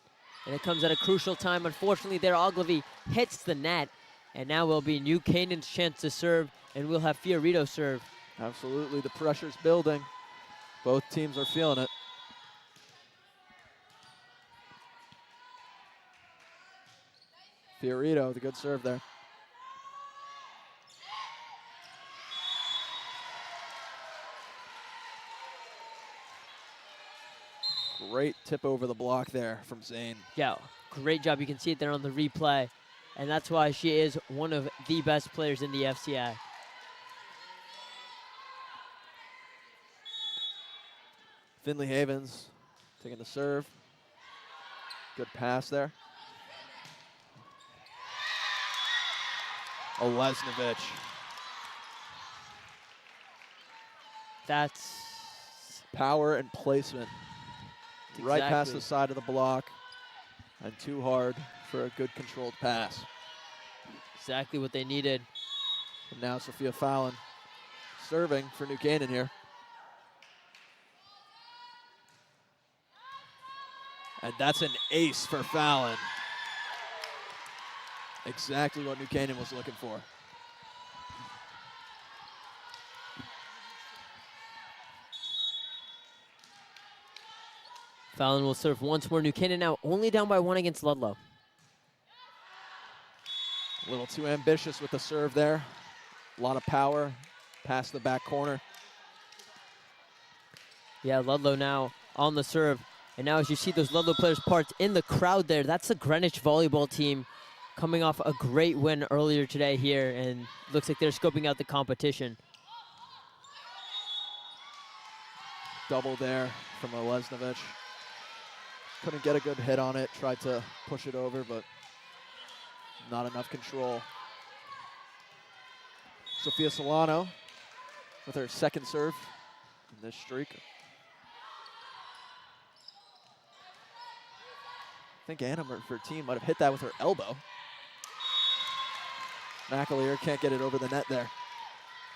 and it comes at a crucial time. Unfortunately, there Ogilvy hits the net, and now will be New Canaan's chance to serve, and we'll have Fiorito serve. Absolutely, the pressure's building. Both teams are feeling it. Fiorito, the good serve there. Great tip over the block there from Zane. Yeah, great job. You can see it there on the replay. And that's why she is one of the best players in the FCI. Finley Havens taking the serve. Good pass there. Olesnovich. That's Power and placement. Right past exactly. the side of the block. And too hard for a good controlled pass. Exactly what they needed. And now Sophia Fallon serving for New Canaan here. And that's an ace for Fallon. Exactly what New Canaan was looking for. Fallon will serve once more. New Canaan now only down by 1 against Ludlow. A little too ambitious with the serve there. A lot of power past the back corner. Yeah, Ludlow now on the serve. And now as you see those Ludlow players' parts in the crowd there, that's the Greenwich volleyball team coming off a great win earlier today here, and looks like they're scoping out the competition. Double there from Olesnovich. Couldn't get a good hit on it. Tried to push it over, but not enough control. Sophia Solano with her second serve in this streak. I think Anna Verteen might have hit that with her elbow. McAleer can't get it over the net there.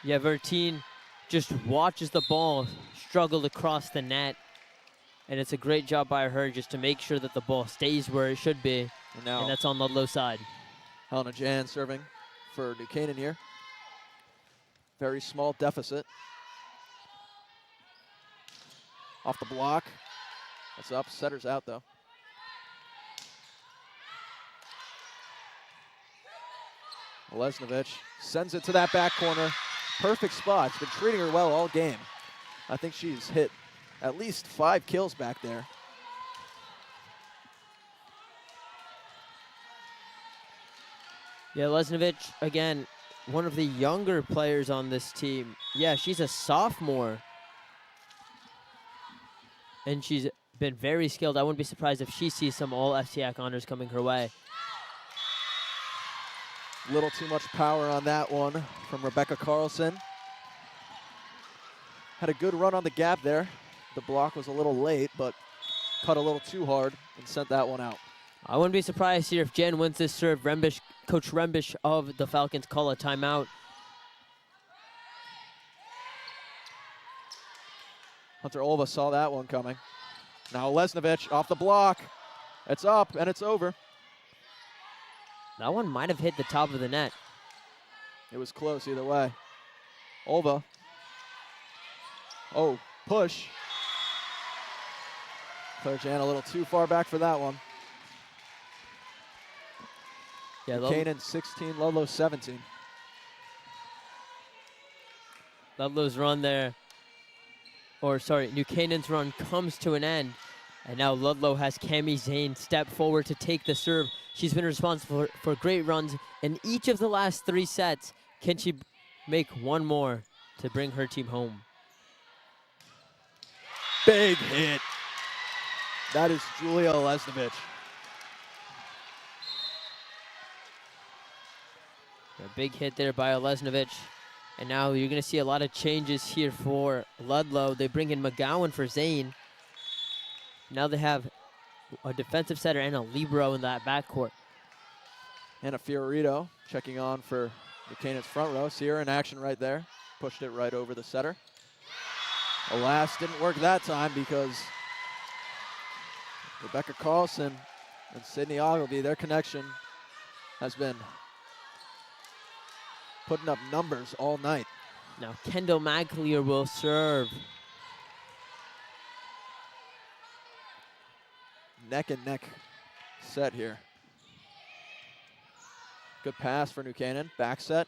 Yeah, Verteen just watches the ball struggle to cross the net. And it's a great job by her just to make sure that the ball stays where it should be. And that's on Ludlow's side. Helena Jan serving for New Canaan here. Very small deficit. Off the block. That's up. Setter's out though. Olesnovich sends it to that back corner. Perfect spot. It's been treating her well all game. I think she's hit at least 5 kills back there. Yeah, Lesnovich, again, one of the younger players on this team. Yeah, she's a sophomore. And she's been very skilled. I wouldn't be surprised if she sees some all-FCIAC honors coming her way. A little too much power on that one from Rebecca Carlson. Had a good run on the gap there. The block was a little late, but cut a little too hard and sent that one out. I wouldn't be surprised here if Jen wins this serve. Coach Rembish of the Falcons call a timeout. Hunter Olva saw that one coming. Now Lesnovich off the block. It's up and it's over. That one might have hit the top of the net. It was close either way. Olva Oh, push. Claire Jan a little too far back for that one. Yeah, Canaan 16, Ludlow 17. Ludlow's run there, or sorry, New Canaan's run comes to an end. And now Ludlow has Cami Zane step forward to take the serve. She's been responsible for great runs in each of the last 3 sets. Can she make one more to bring her team home? Big hit. That is Julia Lesnovich. A big hit there by Olesnovich. And now you're going to see a lot of changes here for Ludlow. They bring in McGowan for Zane. Now they have a defensive setter and a libero in that backcourt. Anna Fiorito checking on for New Canaan's front row. See her in action right there. Pushed it right over the setter. Alas, didn't work that time because Rebecca Carlson and Sydney Ogilvy, their connection has been putting up numbers all night. Now Kendall McAleer will serve. Neck and neck set here. Good pass for New Canaan. Back set.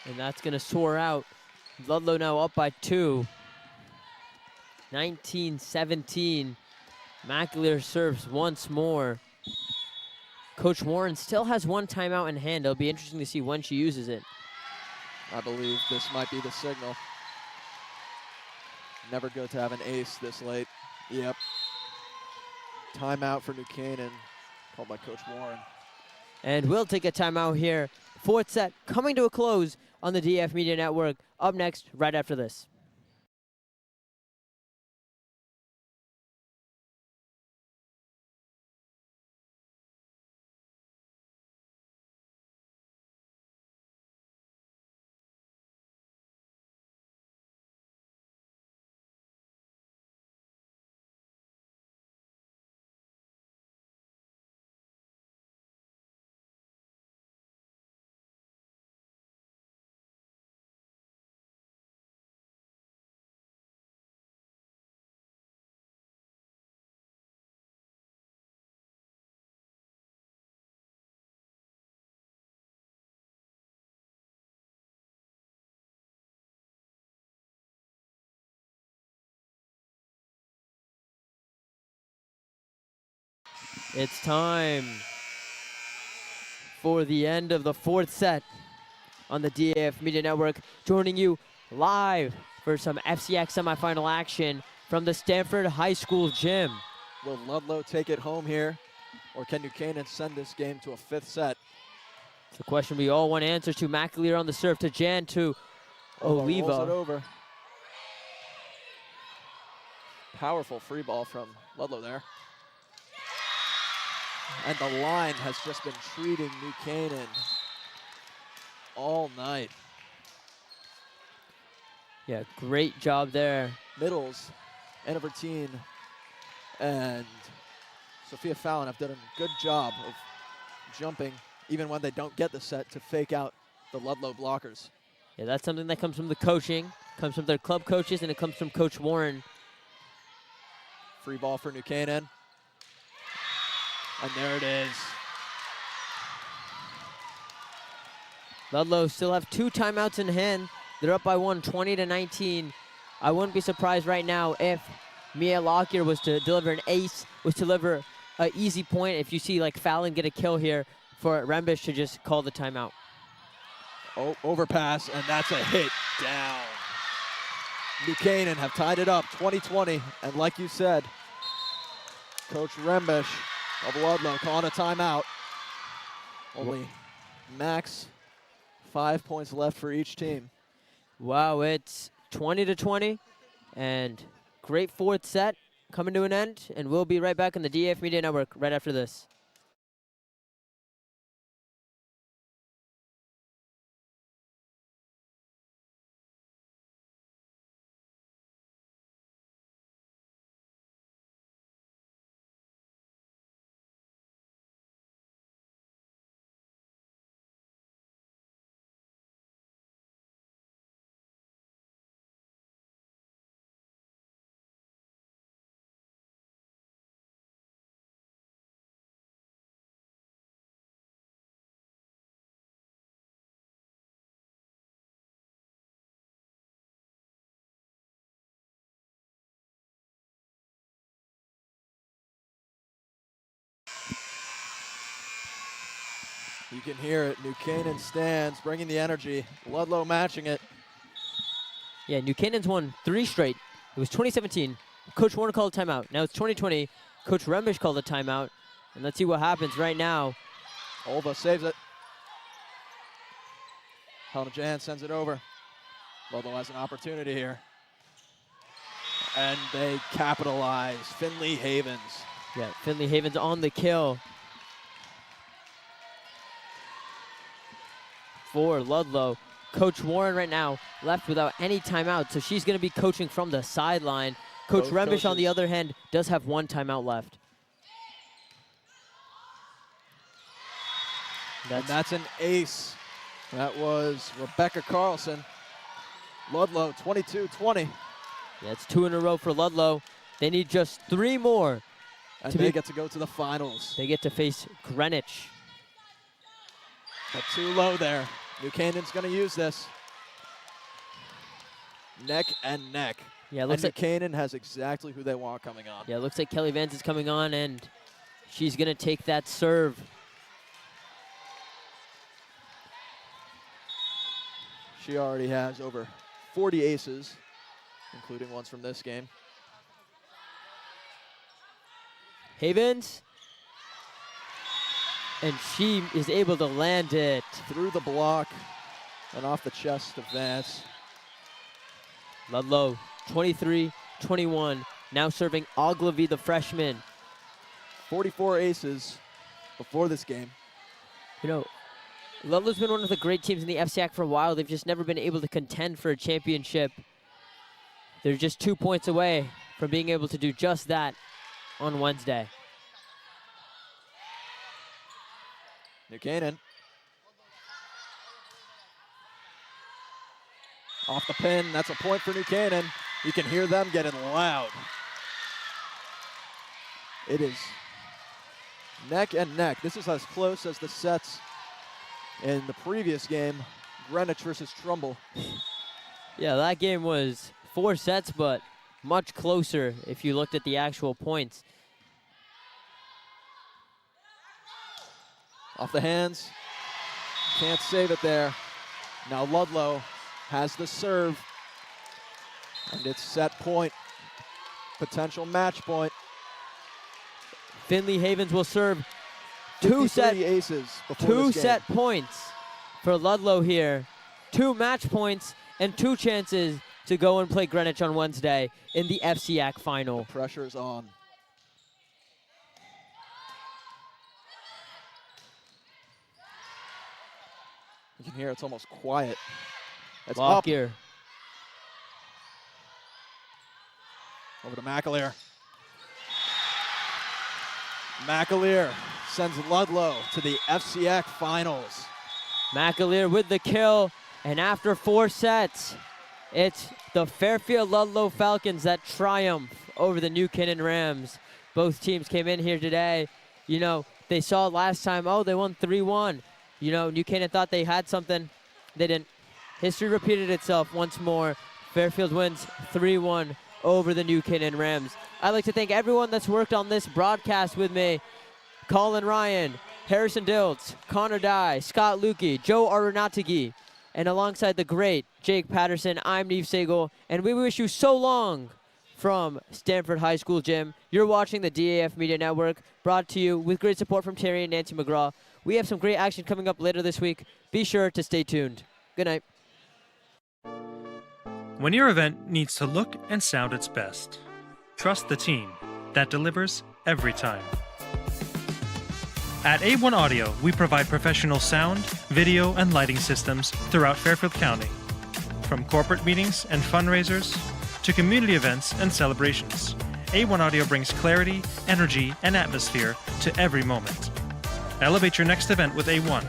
And that's going to soar out. Ludlow now up by 2. 19-17. McAleer serves once more. Coach Warren still has 1 timeout in hand. It'll be interesting to see when she uses it. I believe this might be the signal. Never good to have an ace this late. Yep. Timeout for New Canaan, called by Coach Warren. And we'll take a timeout here. 4th set coming to a close on the DAF Media Network. Up next, right after this. It's time for the end of the 4th set on the DAF Media Network. Joining you live for some FCIAC semifinal action from the Stanford High School gym. Will Ludlow take it home here, or can New Canaan send this game to a 5th set? It's a question we all want answers to. McAleer on the serve to Jan to Rolls it Oliva. over. Powerful free ball from Ludlow there. And the line has just been treating New Canaan all night. Yeah, great job there. Middles, Anna Bertine, and Sophia Fallon have done a good job of jumping, even when they don't get the set, to fake out the Ludlow blockers. Yeah, that's something that comes from the coaching, comes from their club coaches, and it comes from Coach Warren. Free ball for New Canaan. And there it is. Ludlow still have 2 timeouts in hand. They're up by 1, 20-19. I wouldn't be surprised right now if Mia Lockyer was to deliver an ace, was to deliver an easy point. If you see like Fallon get a kill here, for Rembish to just call the timeout. Oh, overpass, and that's a hit down. New Canaan have tied it up 20-20, and like you said, Coach Rembish of Ludlow calling a timeout. Only max 5 points left for each team. Wow, it's 20-20, and great 4th set coming to an end, and we'll be right back on the DAF Media Network right after this. You can hear it. New Canaan stands, bringing the energy. Ludlowe matching it. Yeah, New Canaan's won 3 straight. It was 2017. Coach Warner called a timeout. Now it's 2020. Coach Rembish called a timeout. And let's see what happens right now. Olva saves it. Helena Jan sends it over. Ludlowe has an opportunity here. And they capitalize. Finley Havens. Yeah, Finley Havens on the kill for Ludlowe. Coach Warren right now left without any timeout, so she's going to be coaching from the sideline. Coach Both Rembish, on coaches. the other hand, does have 1 timeout left. And that's an ace. That was Rebecca Carlson. Ludlowe 22-20. Yeah, it's 2 in a row for Ludlowe. They need just 3 more. And To they be- get to go to the finals. They get to face Greenwich. But too low there. New Canaan's going to use this. Neck and neck. Yeah, it And looks New like Canaan has exactly who they want coming on. yeah, it looks like Kelly Vance is coming on, and she's going to take that serve. She already has over 40 aces, including ones from this game. Havens. And she is able to land it. Through the block and off the chest of Vance. Ludlowe, 23-21, now serving Ogilvy, the freshman. 44 aces before this game. You know, Ludlow's been one of the great teams in the FCIAC for a while. They've just never been able to contend for a championship. They're just 2 points away from being able to do just that on Wednesday. New Canaan. Off the pin, that's a point for New Canaan. You can hear them getting loud. It is neck and neck. This is as close as the sets in the previous game, Greenwich versus Trumbull. Yeah, that game was 4 sets, but much closer if you looked at the actual points. Off the hands, can't save it there. Now Ludlowe has the serve, and it's set point, potential match point. Finley Havens will serve 53 set aces before 2 this game. set points for Ludlowe here. 2 match points and 2 chances to go and play Greenwich on Wednesday in the FCIAC final. Pressure's on. You can hear it's almost quiet. It's Block up. here. Over to McAleer. McAleer sends Ludlowe to the FCIAC finals. McAleer with the kill, and after 4 sets, it's the Fairfield Ludlowe Falcons that triumph over the New Canaan Rams. Both teams came in here today. You know, they saw last time, oh, they won 3-1. You know, New Canaan thought they had something. They didn't. History repeated itself once more. Fairfield wins 3-1 over the New Canaan Rams. I'd like to thank everyone that's worked on this broadcast with me. Colin Ryan, Harrison Diltz, Connor Dye, Scott Lukey, Joe Arunategui, and alongside the great Jake Patterson, I'm Neve Sagel, and we wish you so long from Stanford High School Gym. You're watching the DAF Media Network, brought to you with great support from Terry and Nancy McGraw. We have some great action coming up later this week. Be sure to stay tuned. Good night. When your event needs to look and sound its best, trust the team that delivers every time. At A1 Audio, we provide professional sound, video, and lighting systems throughout Fairfield County. From corporate meetings and fundraisers to community events and celebrations, A1 Audio brings clarity, energy, and atmosphere to every moment. Elevate your next event with A1.